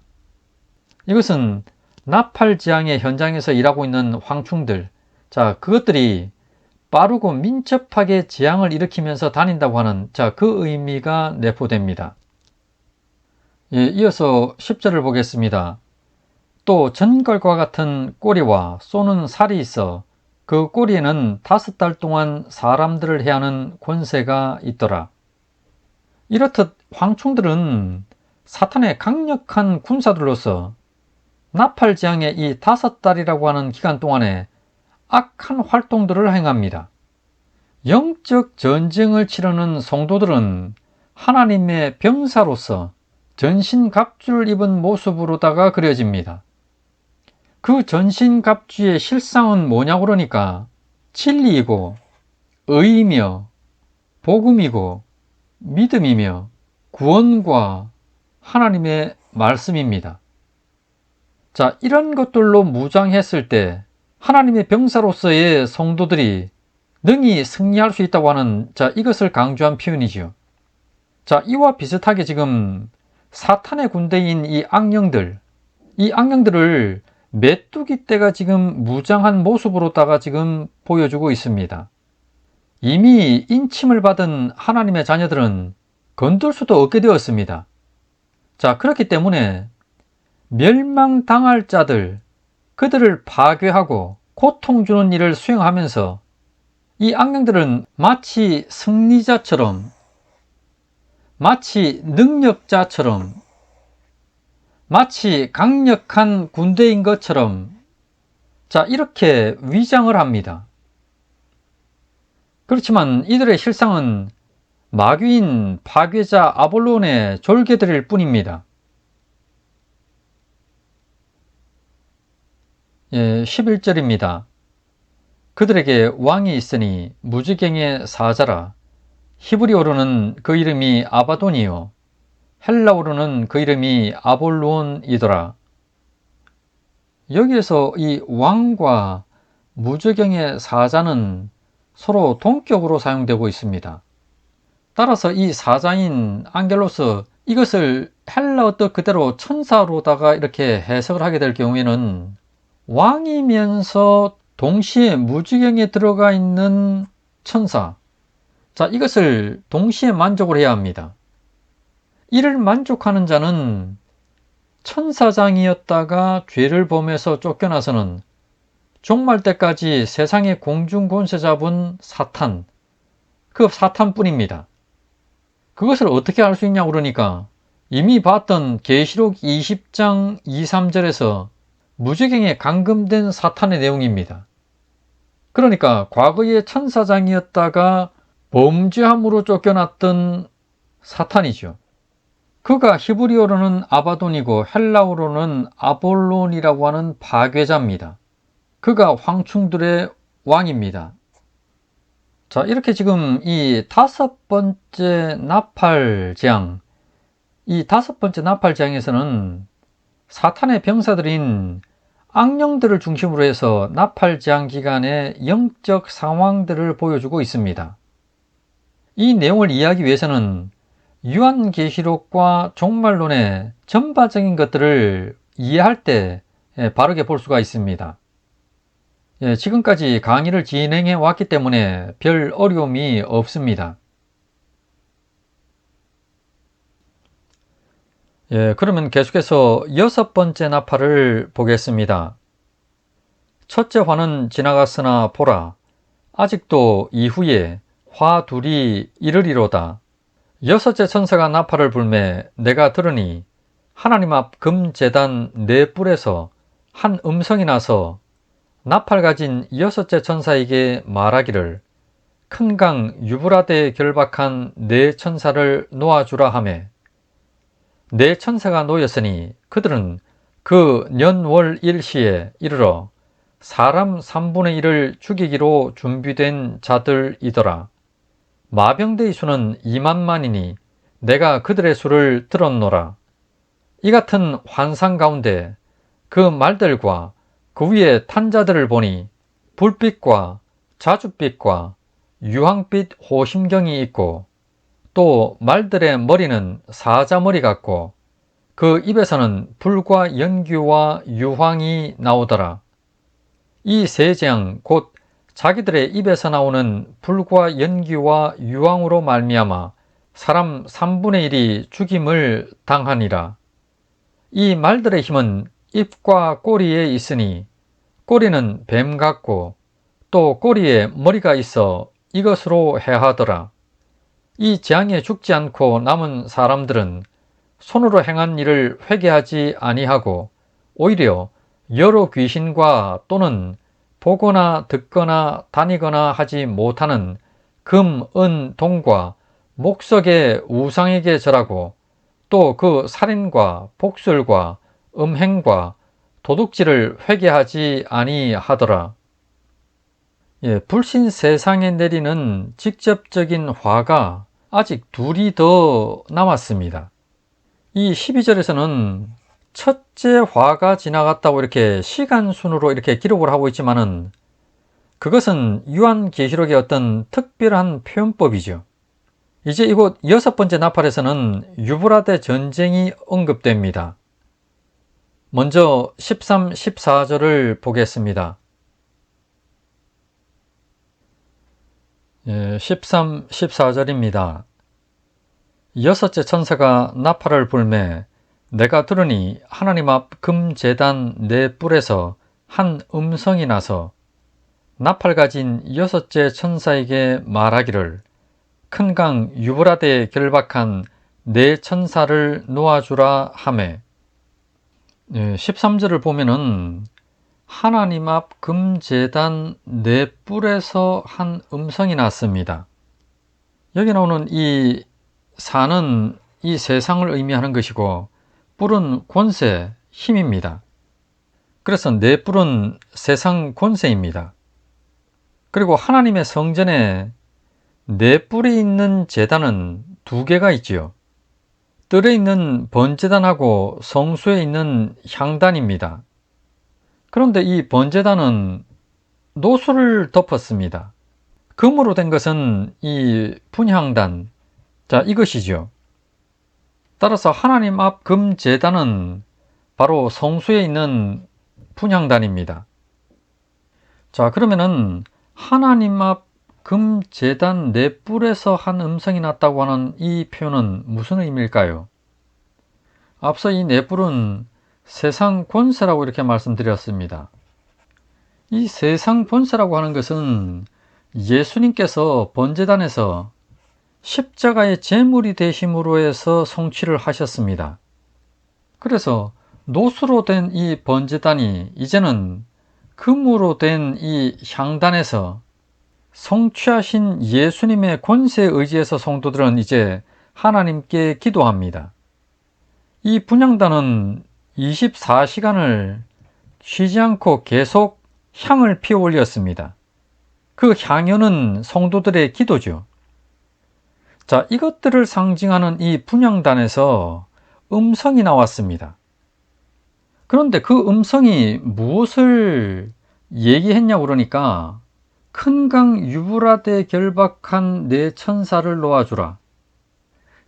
이것은 나팔지향의 현장에서 일하고 있는 황충들, 그것들이 빠르고 민첩하게 지향을 일으키면서 다닌다고 하는 그 의미가 내포됩니다. 이어서 10절을 보겠습니다. 또 전갈과 같은 꼬리와 쏘는 살이 있어 그 꼬리에는 5달 동안 사람들을 해하는 권세가 있더라. 이렇듯 황충들은 사탄의 강력한 군사들로서 나팔지향의 이 5달이라고 하는 기간 동안에 악한 활동들을 행합니다. 영적 전쟁을 치르는 성도들은 하나님의 병사로서 전신갑주를 입은 모습으로다가 그려집니다. 그 전신갑주의 실상은 뭐냐고 그러니까 진리이고 의이며 복음이고 믿음이며 구원과 하나님의 말씀입니다. 자, 이런 것들로 무장했을 때 하나님의 병사로서의 성도들이 능히 승리할 수 있다고 하는 이것을 강조한 표현이죠. 자, 이와 비슷하게 지금 사탄의 군대인 이 악령들을 메뚜기 떼가 지금 무장한 모습으로다가 지금 보여주고 있습니다. 이미 인침을 받은 하나님의 자녀들은 건들 수도 없게 되었습니다. 자, 그렇기 때문에 멸망당할 자들, 그들을 파괴하고 고통 주는 일을 수행하면서 이 악령들은 마치 승리자처럼, 마치 능력자처럼, 마치 강력한 군대인 것처럼 이렇게 위장을 합니다. 그렇지만 이들의 실상은 마귀인 파괴자 아볼론의 졸개들일 뿐입니다. 11절입니다. 그들에게 왕이 있으니 무지갱의 사자라. 히브리어로는 그 이름이 아바돈이요 헬라어로는 그 이름이 아볼론이더라. 여기에서 이 왕과 무지갱의 사자는 서로 동격으로 사용되고 있습니다. 따라서 이 사자인 안겔로스, 이것을 헬라어 뜻 그대로 천사로다가 이렇게 해석을 하게 될 경우에는 왕이면서 동시에 무지경에 들어가 있는 천사, 이것을 동시에 만족을 해야 합니다. 이를 만족하는 자는 천사장이었다가 죄를 범해서 쫓겨나서는 종말 때까지 세상의 공중권세 잡은 사탄, 그 사탄뿐입니다. 그것을 어떻게 알 수 있냐고 그러니까 이미 봤던 계시록 20장 2, 3절에서 무지경에 감금된 사탄의 내용입니다. 그러니까 과거에 천사장이었다가 범죄함으로 쫓겨났던 사탄이죠. 그가 히브리어로는 아바돈이고 헬라어로는 아볼론이라고 하는 파괴자입니다. 그가 황충들의 왕입니다. 자, 이렇게 지금 이 5번째 나팔재앙, 이 5번째 나팔재앙에서는 사탄의 병사들인 악령들을 중심으로 해서 나팔재앙 기간의 영적 상황들을 보여주고 있습니다. 이 내용을 이해하기 위해서는 유한계시록과 종말론의 전반적인 것들을 이해할 때 바르게 볼 수가 있습니다. 지금까지 강의를 진행해 왔기 때문에 별 어려움이 없습니다. 그러면 계속해서 6번째 나팔을 보겠습니다. 첫째 화는 지나갔으나 보라, 아직도 이후에 화 둘이 이르리로다. 6째 천사가 나팔을 불매 내가 들으니 하나님 앞 금제단 4뿔에서 한 음성이 나서 나팔 가진 6째 천사에게 말하기를 큰 강 유브라데에 결박한 4천사를 놓아주라 하매 4천사가 놓였으니 그들은 그 년월 일시에 이르러 사람 3분의 1을 죽이기로 준비된 자들이더라. 마병대의 수는 2만만이니 내가 그들의 수를 들었노라. 이 같은 환상 가운데 그 말들과 그 위에 탄 자들을 보니 불빛과 자줏빛과 유황빛 호심경이 있고 또 말들의 머리는 사자머리 같고 그 입에서는 불과 연기와 유황이 나오더라. 이 세 재앙 곧 자기들의 입에서 나오는 불과 연기와 유황으로 말미암아 사람 3분의 1이 죽임을 당하니라. 이 말들의 힘은 입과 꼬리에 있으니 꼬리는 뱀 같고 또 꼬리에 머리가 있어 이것으로 해하더라. 이 재앙에 죽지 않고 남은 사람들은 손으로 행한 일을 회개하지 아니하고 오히려 여러 귀신과 또는 보거나 듣거나 다니거나 하지 못하는 금, 은, 동과 목석의 우상에게 절하고 또 그 살인과 복술과 음행과 도둑질을 회개하지 아니하더라. 불신 세상에 내리는 직접적인 화가 아직 둘이 더 남았습니다. 이 12절에서는 첫째 화가 지나갔다고 이렇게 시간순으로 이렇게 기록을 하고 있지만은 그것은 요한계시록의 어떤 특별한 표현법이죠. 이제 이곳 6번째 나팔에서는 유브라데 전쟁이 언급됩니다. 먼저 13, 14절을 보겠습니다. 13, 14절입니다. 여섯째 천사가 나팔을 불매 내가 들으니 하나님 앞 금제단 네 뿔에서 한 음성이 나서 나팔 가진 여섯째 천사에게 말하기를 큰 강 유브라데에 결박한 네 천사를 놓아주라 하매 13절을 보면은 하나님 앞 금제단 네 뿔에서 한 음성이 났습니다. 여기 나오는 이 산은 이 세상을 의미하는 것이고 뿔은 권세, 힘입니다. 그래서 네 뿔은 세상 권세입니다. 그리고 하나님의 성전에 네 뿔이 있는 제단은 두 개가 있지요. 뜰에 있는 번제단하고 성소에 있는 향단입니다. 그런데 이 번제단은 노수를 덮었습니다. 금으로 된 것은 이 분향단, 자 이것이죠. 따라서 하나님 앞 금제단은 바로 성소에 있는 분향단입니다. 자 그러면은 하나님 앞 금제단 네 뿔에서 한 음성이 났다고 하는 이 표현은 무슨 의미일까요? 앞서 이 네 뿔은 세상 권세라고 이렇게 말씀드렸습니다. 이 세상 권세라고 하는 것은 예수님께서 번제단에서 십자가의 제물이 되심으로 해서 성취를 하셨습니다. 그래서 노수로 된 이 번제단이 이제는 금으로 된 이 향단에서 성취하신 예수님의 권세에 의지해서 성도들은 이제 하나님께 기도합니다. 이 분향단은 24시간을 쉬지 않고 계속 향을 피워 올렸습니다. 그 향연은 성도들의 기도죠. 자, 이것들을 상징하는 이 분향단에서 음성이 나왔습니다. 그런데 그 음성이 무엇을 얘기했냐고 그러니까 큰 강 유브라데 결박한 네 천사를 놓아주라.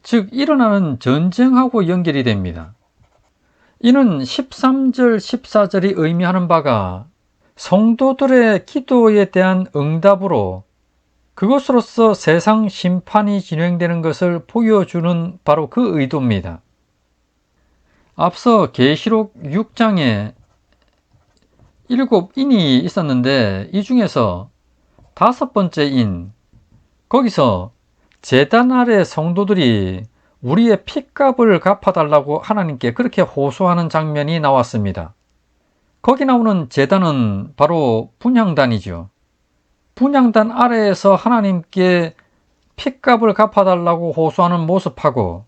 즉 일어나는 전쟁하고 연결이 됩니다. 이는 13절, 14절이 의미하는 바가 성도들의 기도에 대한 응답으로 그것으로서 세상 심판이 진행되는 것을 보여주는 바로 그 의도입니다. 앞서 계시록 6장에 7인이 있었는데 이 중에서 5번째 인, 거기서 제단 아래 성도들이 우리의 핏값을 갚아달라고 하나님께 그렇게 호소하는 장면이 나왔습니다. 거기 나오는 제단은 바로 분향단이죠. 분향단 아래에서 하나님께 핏값을 갚아달라고 호소하는 모습하고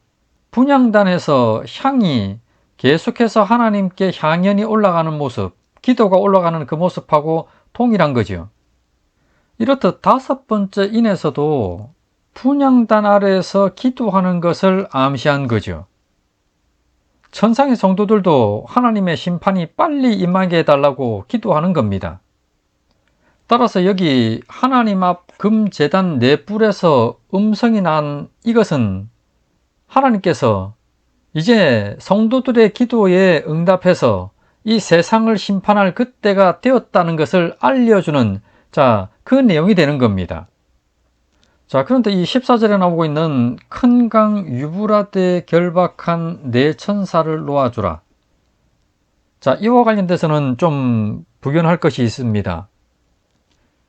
분향단에서 향이 계속해서 하나님께 향연이 올라가는 모습, 기도가 올라가는 그 모습하고 동일한 거죠. 이렇듯 5번째 인에서도 분향단 아래에서 기도하는 것을 암시한 거죠. 천상의 성도들도 하나님의 심판이 빨리 임하게 해달라고 기도하는 겁니다. 따라서 여기 하나님 앞 금제단 네 뿔에서 음성이 난 이것은 하나님께서 이제 성도들의 기도에 응답해서 이 세상을 심판할 그때가 되었다는 것을 알려주는 그 내용이 되는 겁니다. 자, 그런데 이 14절에 나오고 있는 큰 강 유브라데 결박한 네 천사를 놓아주라. 자, 이와 관련돼서는 좀 부견할 것이 있습니다.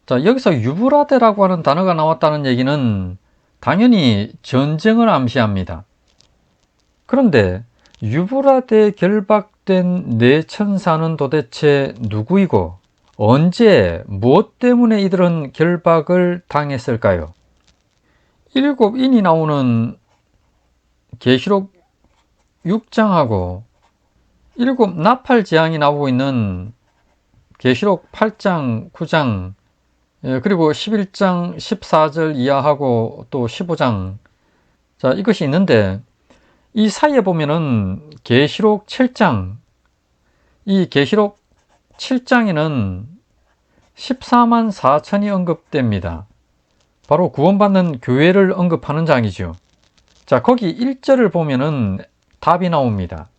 자, 여기서 유브라데라고 하는 단어가 나왔다는 얘기는 당연히 전쟁을 암시합니다. 그런데 유브라데에 결박된 네 천사는 도대체 누구이고 언제 무엇 때문에 이들은 결박을 당했을까요? 7인이 나오는 계시록 6장하고 7 나팔 재앙이 나오고 있는 계시록 8장, 9장, 그리고 11장 14절 이하하고 또 15장, 자, 이것이 있는데 이 사이에 보면은 계시록 7장, 이 계시록 7장에는 14만 4천이 언급됩니다. 바로 구원받는 교회를 언급하는 장이죠. 자, 거기 1절을 보면은 답이 나옵니다.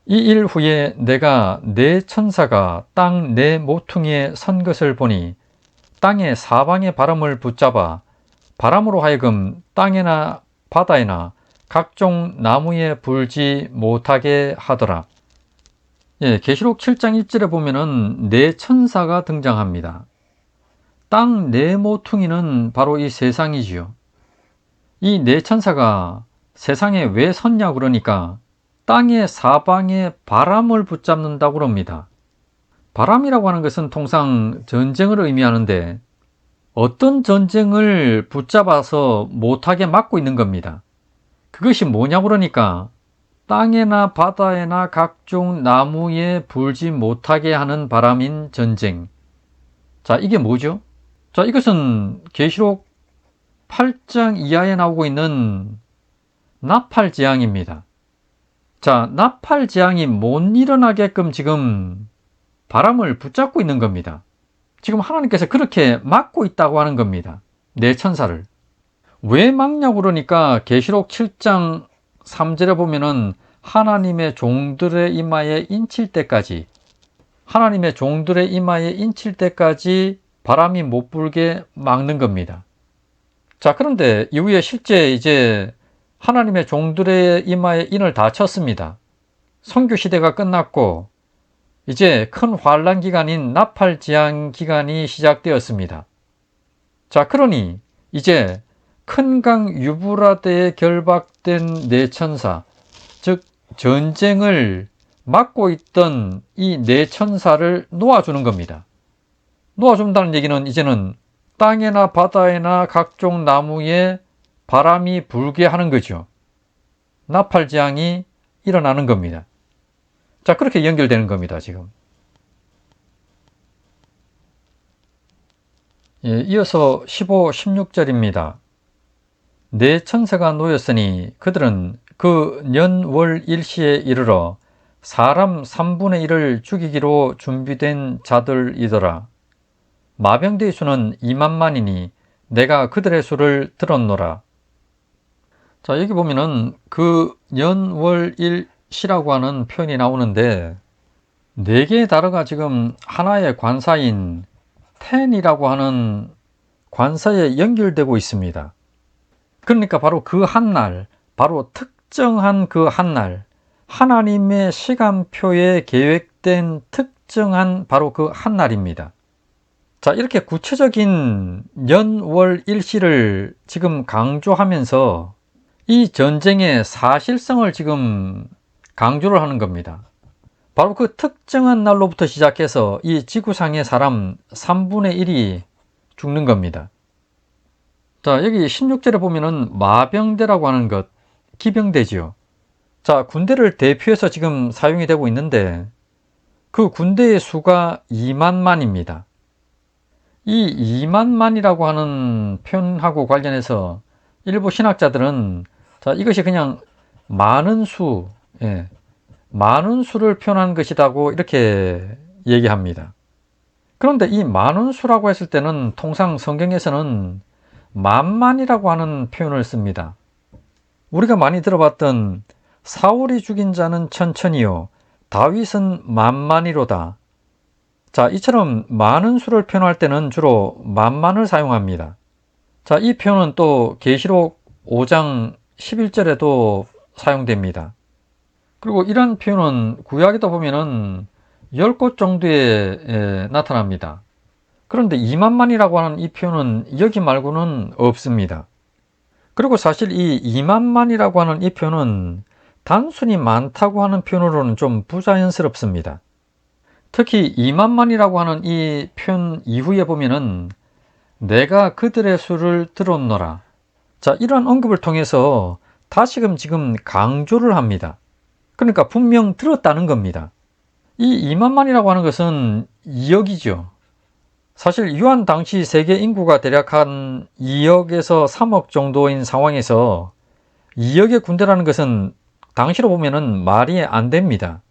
이 일 후에 내가 네 천사가 땅 네 모퉁이에 선 것을 보니 땅의 사방의 바람을 붙잡아 바람으로 하여금 땅에나 바다에나 각종 나무에 불지 못하게 하더라. 예, 계시록 7장 1절에 보면은 네 천사가 등장합니다. 땅 네 모퉁이는 바로 이 세상이지요. 이 네 천사가 세상에 왜 섰냐 그러니까 땅의 사방에 바람을 붙잡는다고 합니다. 바람이라고 하는 것은 통상 전쟁을 의미하는데 어떤 전쟁을 붙잡아서 못하게 막고 있는 겁니다. 그것이 뭐냐고 그러니까 땅에나 바다에나 각종 나무에 불지 못하게 하는 바람인 전쟁. 자, 이게 뭐죠? 자, 이것은 계시록 8장 이하에 나오고 있는 나팔 재앙입니다. 자, 나팔 재앙이 못 일어나게끔 지금 바람을 붙잡고 있는 겁니다. 지금 하나님께서 그렇게 막고 있다고 하는 겁니다. 네 천사를. 왜 막냐고 그러니까 계시록 7장 3절에 보면은 하나님의 종들의 이마에 인칠 때까지, 하나님의 종들의 이마에 인칠 때까지 바람이 못 불게 막는 겁니다. 자, 그런데 이후에 실제 이제 하나님의 종들의 이마에 인을 다 쳤습니다. 선교 시대가 끝났고 이제 큰 환란 기간인 나팔 재앙 기간이 시작되었습니다. 자, 그러니 이제 큰 강 유브라데에 결박된 네 천사, 즉 전쟁을 막고 있던 이 네 천사를 놓아주는 겁니다. 놓아준다는 얘기는 이제는 땅에나 바다에나 각종 나무에 바람이 불게 하는 거죠. 나팔 재앙이 일어나는 겁니다. 자, 그렇게 연결되는 겁니다, 지금. 예, 이어서 15, 16절입니다. 네 천사가 놓였으니 그들은 그 년, 월, 일시에 이르러 사람 3분의 1을 죽이기로 준비된 자들이더라. 마병대의 수는 2만만이니 내가 그들의 수를 들었노라. 자, 여기 보면은 그 년, 월, 일, 시라고 하는 표현이 나오는데 네 개의 단어가 지금 하나의 관사인 텐이라고 하는 관사에 연결되고 있습니다. 그러니까 바로 그 한날, 바로 특정한 그 한날, 하나님의 시간표에 계획된 특정한 바로 그 한날입니다. 자, 이렇게 구체적인 년, 월, 일시를 지금 강조하면서 이 전쟁의 사실성을 지금 강조를 하는 겁니다. 바로 그 특정한 날로부터 시작해서 이 지구상의 사람 3분의 1이 죽는 겁니다. 자, 여기 16절에 보면은 마병대라고 하는 것, 기병대지요. 자, 군대를 대표해서 지금 사용이 되고 있는데 그 군대의 수가 2만만입니다. 이 2만만이라고 하는 표현하고 관련해서 일부 신학자들은 자, 이것이 그냥 많은 수, 예, 많은 수를 표현한 것이라고 이렇게 얘기합니다. 그런데 이 많은 수라고 했을 때는 통상 성경에서는 만만이라고 하는 표현을 씁니다. 우리가 많이 들어봤던 사울이 죽인 자는 천천히요 다윗은 만만이로다. 자, 이처럼 많은 수를 표현할 때는 주로 만만을 사용합니다. 자, 이 표현은 또 계시록 5장 11절에도 사용됩니다. 그리고 이런 표현은 구약에도 보면은 10곳 정도에 나타납니다. 그런데 2만만이라고 하는 이 표현은 여기 말고는 없습니다. 그리고 사실 이 2만만이라고 하는 이 표현은 단순히 많다고 하는 표현으로는 좀 부자연스럽습니다. 특히 2만만이라고 하는 이 표현 이후에 보면은 내가 그들의 수를 들었노라. 자, 이런 언급을 통해서 다시금 지금 강조를 합니다. 그러니까 분명 들었다는 겁니다. 이 2만만이라고 하는 것은 2억이죠. 사실 유한 당시 세계 인구가 대략 한 2억에서 3억 정도인 상황에서 2억의 군대라는 것은 당시로 보면은 말이 안 됩니다.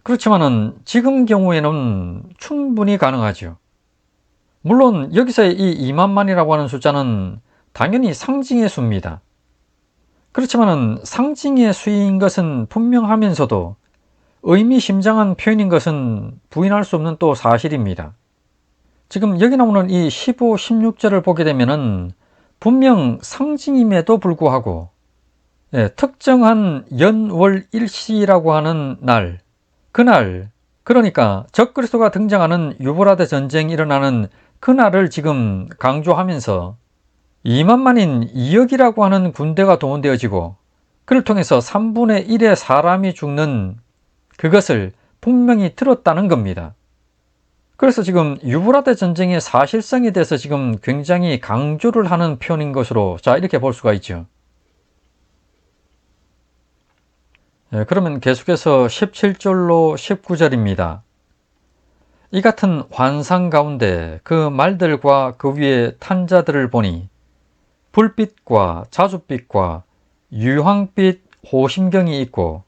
그렇지만은 지금 경우에는 충분히 가능하죠. 물론 여기서의 이 2만만이라고 하는 숫자는 당연히 상징의 수입니다. 그렇지만은 상징의 수인 것은 분명하면서도 의미심장한 표현인 것은 부인할 수 없는 또 사실입니다. 지금 여기 나오는 이 15, 16절을 보게 되면은 분명 상징임에도 불구하고 특정한 연월 일시라고 하는 날, 그날, 그러니까 적그리스도가 등장하는 유브라데 전쟁이 일어나는 그날을 지금 강조하면서 2만만인 2억이라고 하는 군대가 동원되어지고 그를 통해서 3분의 1의 사람이 죽는 그것을 분명히 들었다는 겁니다. 그래서 지금 유브라데 전쟁의 사실성에 대해서 지금 굉장히 강조를 하는 표현인 것으로 이렇게 볼 수가 있죠. 그러면 계속해서 17절로 19절입니다. 이 같은 환상 가운데 그 말들과 그 위에 탄 자들을 보니 불빛과 자줏빛과 유황빛 호심경이 있고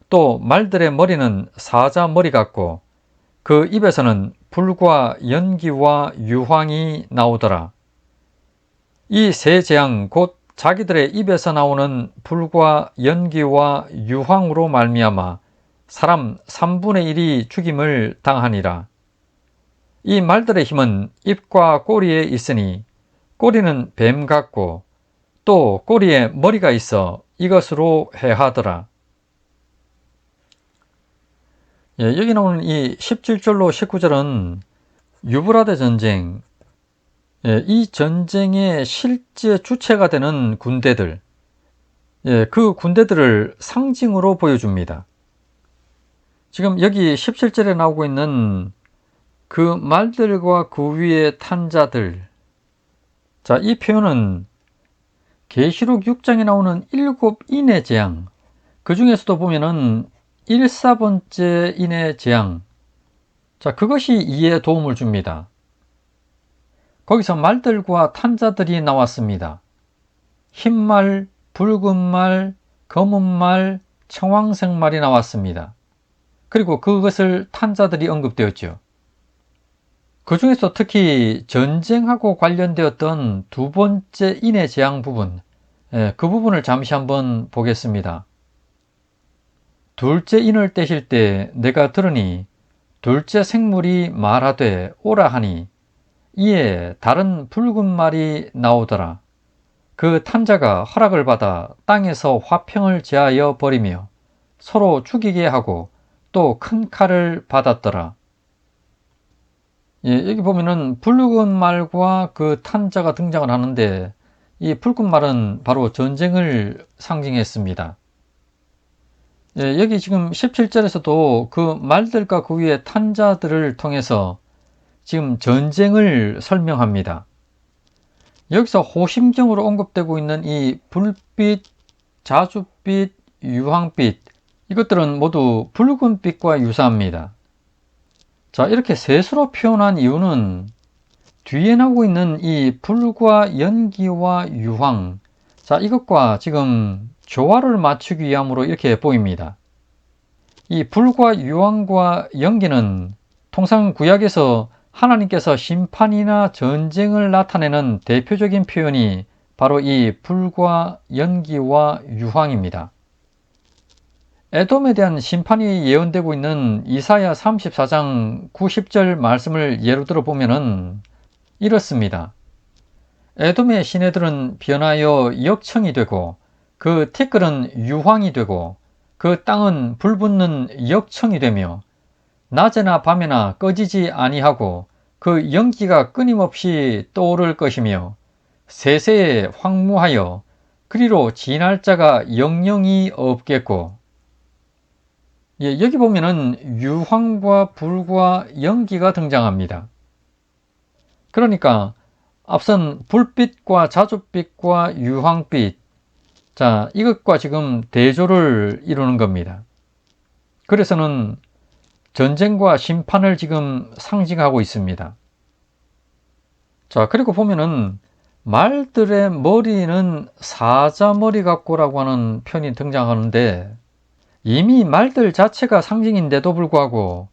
또 말들의 머리는 사자 머리 같고 그 입에서는 불과 연기와 유황이 나오더라. 이 세 재앙 곧 자기들의 입에서 나오는 불과 연기와 유황으로 말미암아 사람 3분의 1이 죽임을 당하니라. 이 말들의 힘은 입과 꼬리에 있으니 꼬리는 뱀 같고 또 꼬리에 머리가 있어 이것으로 해하더라. 여기 나오는 이 17절로 19절은 유브라데 전쟁, 이 전쟁의 실제 주체가 되는 군대들, 그 군대들을 상징으로 보여줍니다. 지금 여기 17절에 나오고 있는 그 말들과 그 위에 탄 자들, 자, 이 표현은 계시록 6장에 나오는 7인의 재앙, 그 중에서도 보면은 1,4번째 인의 재앙, 자, 그것이 이해에 도움을 줍니다. 거기서 말들과 탄 자들이 나왔습니다. 흰말, 붉은 말, 검은 말, 청황색 말이 나왔습니다. 그리고 그것을 탄 자들이 언급되었죠. 그 중에서 특히 전쟁하고 관련되었던 두 번째 인의 재앙 부분, 그 부분을 잠시 한번 보겠습니다. 둘째 인을 떼실 때 내가 들으니 둘째 생물이 말하되 오라 하니 이에 다른 붉은 말이 나오더라. 그 탄자가 허락을 받아 땅에서 화평을 제하여 버리며 서로 죽이게 하고 또 큰 칼을 받았더라. 여기 보면은 붉은 말과 그 탄자가 등장을 하는데 이 붉은 말은 바로 전쟁을 상징했습니다. 여기 지금 17절에서도 그 말들과 그 위에 탄자들을 통해서 지금 전쟁을 설명합니다. 여기서 호심경으로 언급되고 있는 이 불빛, 자줏빛, 유황빛, 이것들은 모두 붉은빛과 유사합니다. 자, 이렇게 셋으로 표현한 이유는 뒤에 나오고 있는 이 불과 연기와 유황, 자, 이것과 지금 조화를 맞추기 위함으로 이렇게 보입니다. 이 불과 유황과 연기는 통상 구약에서 하나님께서 심판이나 전쟁을 나타내는 대표적인 표현이 바로 이 불과 연기와 유황입니다. 에돔에 대한 심판이 예언되고 있는 이사야 34장 90절 말씀을 예로 들어 보면은 이렇습니다. 에돔의 시내들은 변하여 역청이 되고 그 티끌은 유황이 되고 그 땅은 불붙는 역청이 되며 낮에나 밤에나 꺼지지 아니하고 그 연기가 끊임없이 떠오를 것이며 세세에 황무하여 그리로 지날 자가 영영이 없겠고. 여기 보면은 유황과 불과 연기가 등장합니다. 그러니까 앞선 불빛과 자줏빛과 유황빛, 자, 이것과 지금 대조를 이루는 겁니다. 그래서는 전쟁과 심판을 지금 상징하고 있습니다. 자, 그리고 보면은 말들의 머리는 사자머리 같고라고 하는 표현이 등장하는데, 이미 말들 자체가 상징인데도 불구하고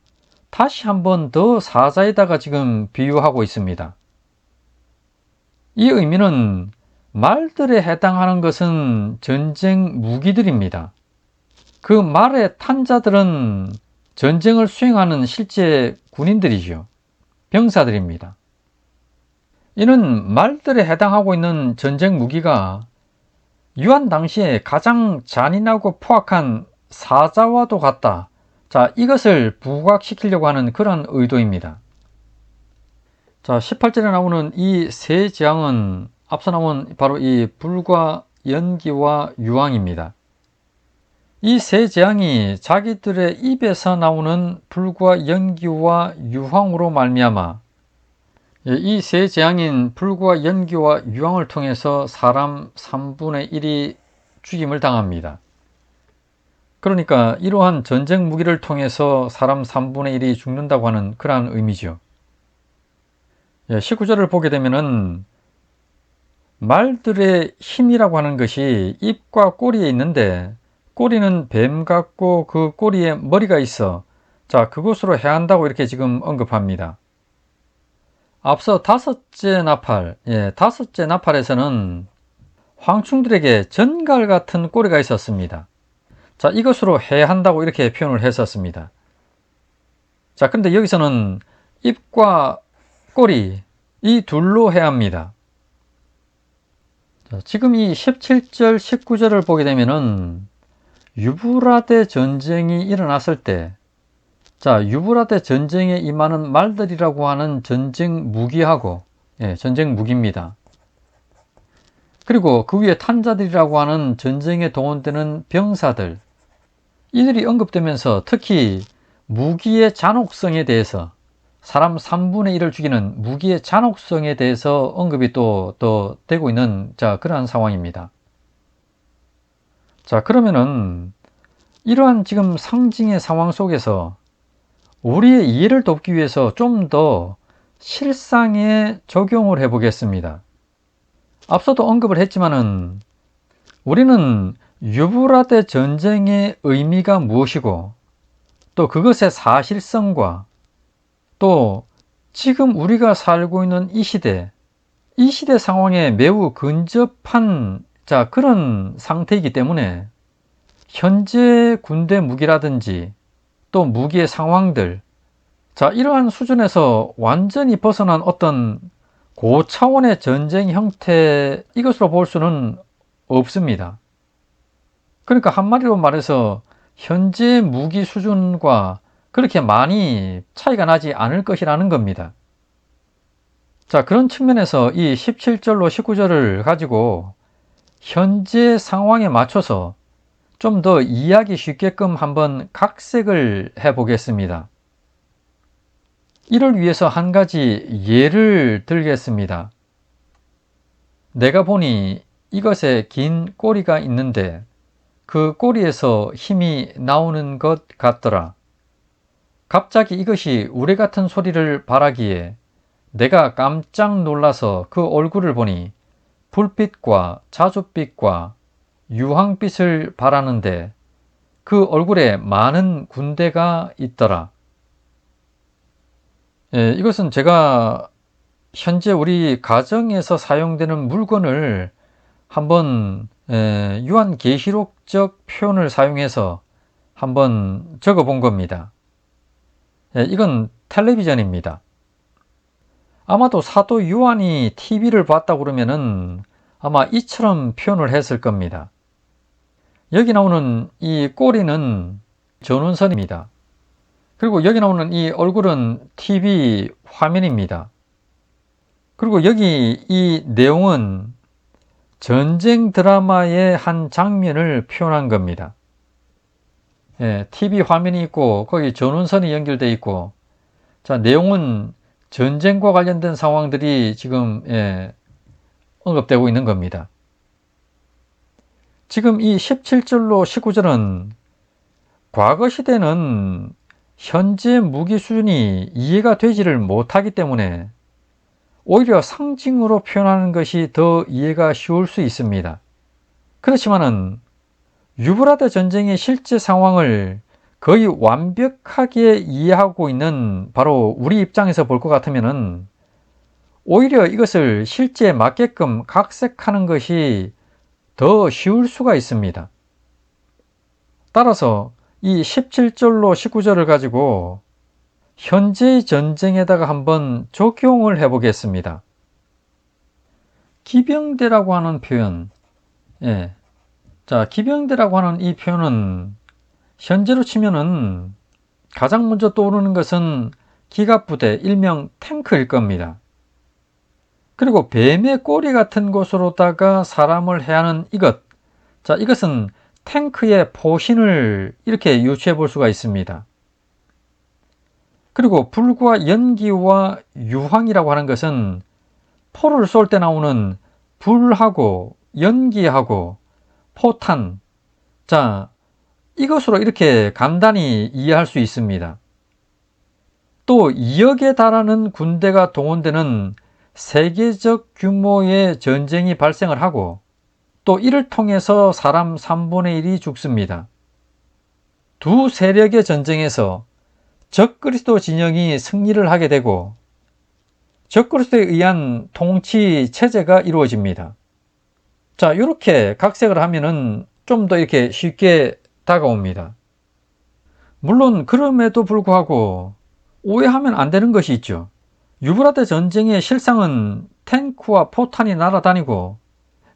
다시 한 번 더 사자에다가 지금 비유하고 있습니다. 이 의미는 말들에 해당하는 것은 전쟁 무기들입니다. 그 말에 탄 자들은 전쟁을 수행하는 실제 군인들이죠. 병사들입니다. 이는 말들에 해당하고 있는 전쟁 무기가 유한 당시에 가장 잔인하고 포악한 사자와도 같다. 자, 이것을 부각시키려고 하는 그런 의도입니다. 자, 18절에 나오는 이 세 재앙은 앞서 나온 바로 이 불과 연기와 유황입니다. 이 세 재앙이 자기들의 입에서 나오는 불과 연기와 유황으로 말미암아 이 세 재앙인 불과 연기와 유황을 통해서 사람 3분의 1이 죽임을 당합니다. 그러니까 이러한 전쟁 무기를 통해서 사람 3분의 1이 죽는다고 하는 그러한 의미죠. 19절을 보게 되면은 말들의 힘이라고 하는 것이 입과 꼬리에 있는데, 꼬리는 뱀 같고 그 꼬리에 머리가 있어 자, 그곳으로 해한다고 이렇게 지금 언급합니다. 앞서 다섯째 나팔에서는 황충들에게 전갈 같은 꼬리가 있었습니다. 자, 이것으로 해한다고 이렇게 표현을 했었습니다. 자, 근데 여기서는 입과 꼬리, 이 둘로 해합니다. 자, 지금 이 17절, 19절을 보게 되면은 유브라데 전쟁이 일어났을 때, 자, 유브라데 전쟁에 임하는 말들이라고 하는 전쟁 무기하고, 전쟁 무기입니다. 그리고 그 위에 탄자들이라고 하는 전쟁에 동원되는 병사들, 이들이 언급되면서 특히 무기의 잔혹성에 대해서, 사람 3분의 1을 죽이는 무기의 잔혹성에 대해서 언급이 또 되고 있는, 자, 그러한 상황입니다. 자, 그러면은 이러한 지금 상징의 상황 속에서 우리의 이해를 돕기 위해서 좀 더 실상에 적용을 해 보겠습니다. 앞서도 언급을 했지만은 우리는 유브라데 전쟁의 의미가 무엇이고 또 그것의 사실성과 또 지금 우리가 살고 있는 이 시대 상황에 매우 근접한, 자, 그런 상태이기 때문에 현재 군대 무기라든지 또 무기의 상황들, 자, 이러한 수준에서 완전히 벗어난 어떤 고차원의 전쟁 형태, 이것으로 볼 수는 없습니다. 그러니까 한마디로 말해서 현재 무기 수준과 그렇게 많이 차이가 나지 않을 것이라는 겁니다. 자, 그런 측면에서 이 17절로 19절을 가지고 현재 상황에 맞춰서 좀 더 이해하기 쉽게끔 한번 각색을 해 보겠습니다. 이를 위해서 한 가지 예를 들겠습니다. 내가 보니 이것에 긴 꼬리가 있는데 그 꼬리에서 힘이 나오는 것 같더라. 갑자기 이것이 우레 같은 소리를 발하기에 내가 깜짝 놀라서 그 얼굴을 보니 불빛과 자줏빛과 유황빛을 발하는데 그 얼굴에 많은 군대가 있더라. 이것은 제가 현재 우리 가정에서 사용되는 물건을 한번 유한계시록적 표현을 사용해서 한번 적어 본 겁니다. 이건 텔레비전입니다. 아마도 사도 요한이 TV를 봤다고 그러면은 아마 이처럼 표현을 했을 겁니다. 여기 나오는 이 꼬리는 전원선입니다. 그리고 여기 나오는 이 얼굴은 TV 화면입니다. 그리고 여기 이 내용은 전쟁 드라마의 한 장면을 표현한 겁니다. TV 화면이 있고 거기 전원선이 연결되어 있고, 자, 내용은 전쟁과 관련된 상황들이 지금 언급되고 있는 겁니다. 지금 이 17절로 19절은 과거 시대는 현재 무기 수준이 이해가 되지를 못하기 때문에 오히려 상징으로 표현하는 것이 더 이해가 쉬울 수 있습니다. 그렇지만은 유브라데 전쟁의 실제 상황을 거의 완벽하게 이해하고 있는 바로 우리 입장에서 볼 것 같으면은 오히려 이것을 실제에 맞게끔 각색하는 것이 더 쉬울 수가 있습니다. 따라서 이 17절로 19절을 가지고 현재의 전쟁에다가 한번 적용을 해 보겠습니다. 기병대라고 하는 표현, 자, 기병대라고 하는 이 표현은 현재로 치면은 가장 먼저 떠오르는 것은 기갑부대, 일명 탱크일 겁니다. 그리고 뱀의 꼬리 같은 곳으로다가 사람을 해하는 이것, 자, 이것은 탱크의 포신을 이렇게 유추해 볼 수가 있습니다. 그리고 불과 연기와 유황이라고 하는 것은 포를 쏠 때 나오는 불하고 연기하고 포탄, 자, 이것으로 이렇게 간단히 이해할 수 있습니다. 또 2억에 달하는 군대가 동원되는 세계적 규모의 전쟁이 발생을 하고 또 이를 통해서 사람 3분의 1이 죽습니다. 두 세력의 전쟁에서 적그리스도 진영이 승리를 하게 되고 적그리스도에 의한 통치 체제가 이루어집니다. 자, 이렇게 각색을 하면은 좀 더 이렇게 쉽게 다가옵니다. 물론 그럼에도 불구하고 오해하면 안 되는 것이 있죠. 유브라데 전쟁의 실상은 탱크와 포탄이 날아다니고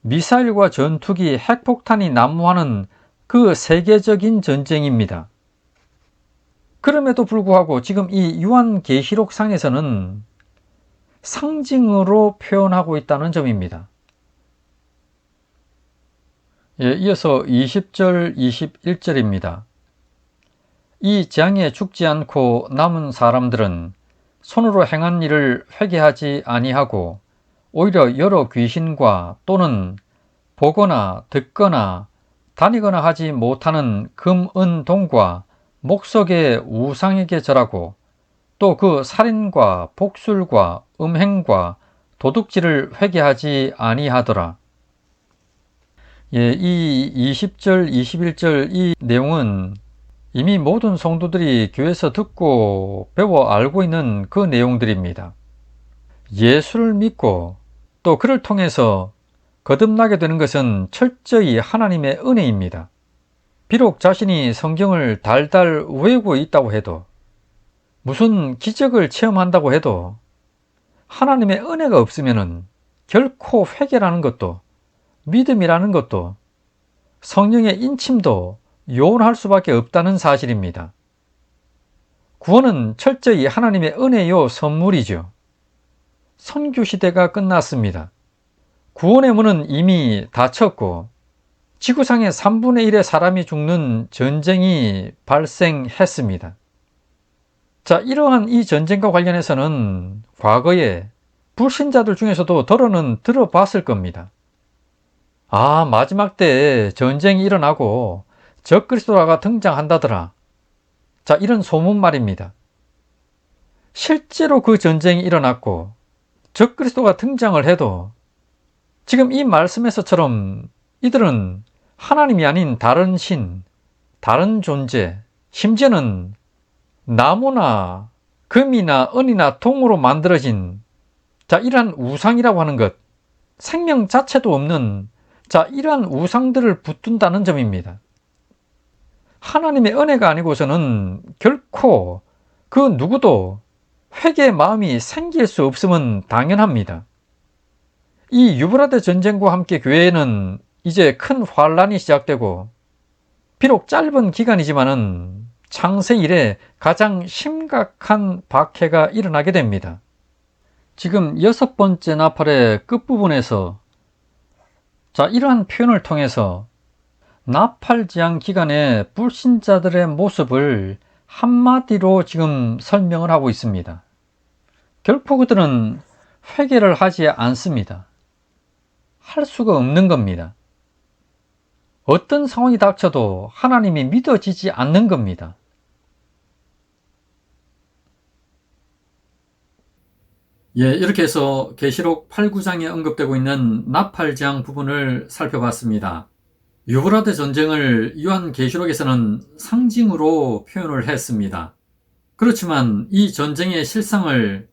미사일과 전투기, 핵폭탄이 난무하는 그 세계적인 전쟁입니다. 그럼에도 불구하고 지금 이 요한계시록상에서는 상징으로 표현하고 있다는 점입니다. 이어서 20절, 21절입니다. 이 재앙에 죽지 않고 남은 사람들은 손으로 행한 일을 회개하지 아니하고 오히려 여러 귀신과 또는 보거나 듣거나 다니거나 하지 못하는 금, 은, 동과 목석의 우상에게 절하고 또 그 살인과 복술과 음행과 도둑질을 회개하지 아니하더라. 이 20절, 21절 이 내용은 이미 모든 성도들이 교회에서 듣고 배워 알고 있는 그 내용들입니다. 예수를 믿고 또 그를 통해서 거듭나게 되는 것은 철저히 하나님의 은혜입니다. 비록 자신이 성경을 달달 외우고 있다고 해도 무슨 기적을 체험한다고 해도 하나님의 은혜가 없으면 결코 회개라는 것도 믿음이라는 것도 성령의 인침도 요원할 수밖에 없다는 사실입니다. 구원은 철저히 하나님의 은혜요 선물이죠. 선교 시대가 끝났습니다. 구원의 문은 이미 닫혔고 지구상의 3분의 1의 사람이 죽는 전쟁이 발생했습니다. 자, 이러한 이 전쟁과 관련해서는 과거에 불신자들 중에서도 더러는 들어봤을 겁니다. 아, 마지막 때 전쟁이 일어나고 적그리스도가 등장한다더라. 자, 이런 소문 말입니다. 실제로 그 전쟁이 일어났고 적그리스도가 등장을 해도 지금 이 말씀에서처럼 이들은 하나님이 아닌 다른 신, 다른 존재, 심지어는 나무나 금이나 은이나 동으로 만들어진 자, 이러한 우상이라고 하는 것, 생명 자체도 없는 자, 이러한 우상들을 붙든다는 점입니다. 하나님의 은혜가 아니고서는 결코 그 누구도 회개의 마음이 생길 수 없음은 당연합니다. 이 유브라데 전쟁과 함께 교회에는 이제 큰 환란이 시작되고 비록 짧은 기간이지만은 창세 이래 가장 심각한 박해가 일어나게 됩니다. 지금 6번째 나팔의 끝부분에서 이러한 표현을 통해서 나팔 재앙 기간의 불신자들의 모습을 한마디로 지금 설명을 하고 있습니다. 결코 그들은 회개를 하지 않습니다. 할 수가 없는 겁니다. 어떤 상황이 닥쳐도 하나님이 믿어지지 않는 겁니다. 이렇게 해서 계시록 8, 9장에 언급되고 있는 나팔재앙 부분을 살펴봤습니다. 유브라데 전쟁을 요한계시록에서는 상징으로 표현을 했습니다. 그렇지만 이 전쟁의 실상을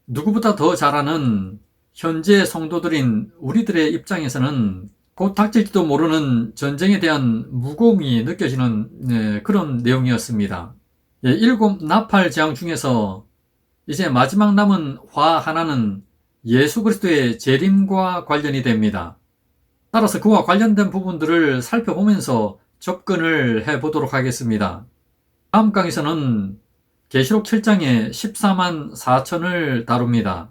누구보다 더 잘 아는 현재 성도들인 우리들의 입장에서는 곧 닥칠지도 모르는 전쟁에 대한 무거움이 느껴지는 그런 내용이었습니다. 7 나팔재앙 중에서 이제 마지막 남은 화 하나는 예수 그리스도의 재림과 관련이 됩니다. 따라서 그와 관련된 부분들을 살펴보면서 접근을 해보도록 하겠습니다. 다음 강에서는 계시록 7장의 14만 4천을 다룹니다.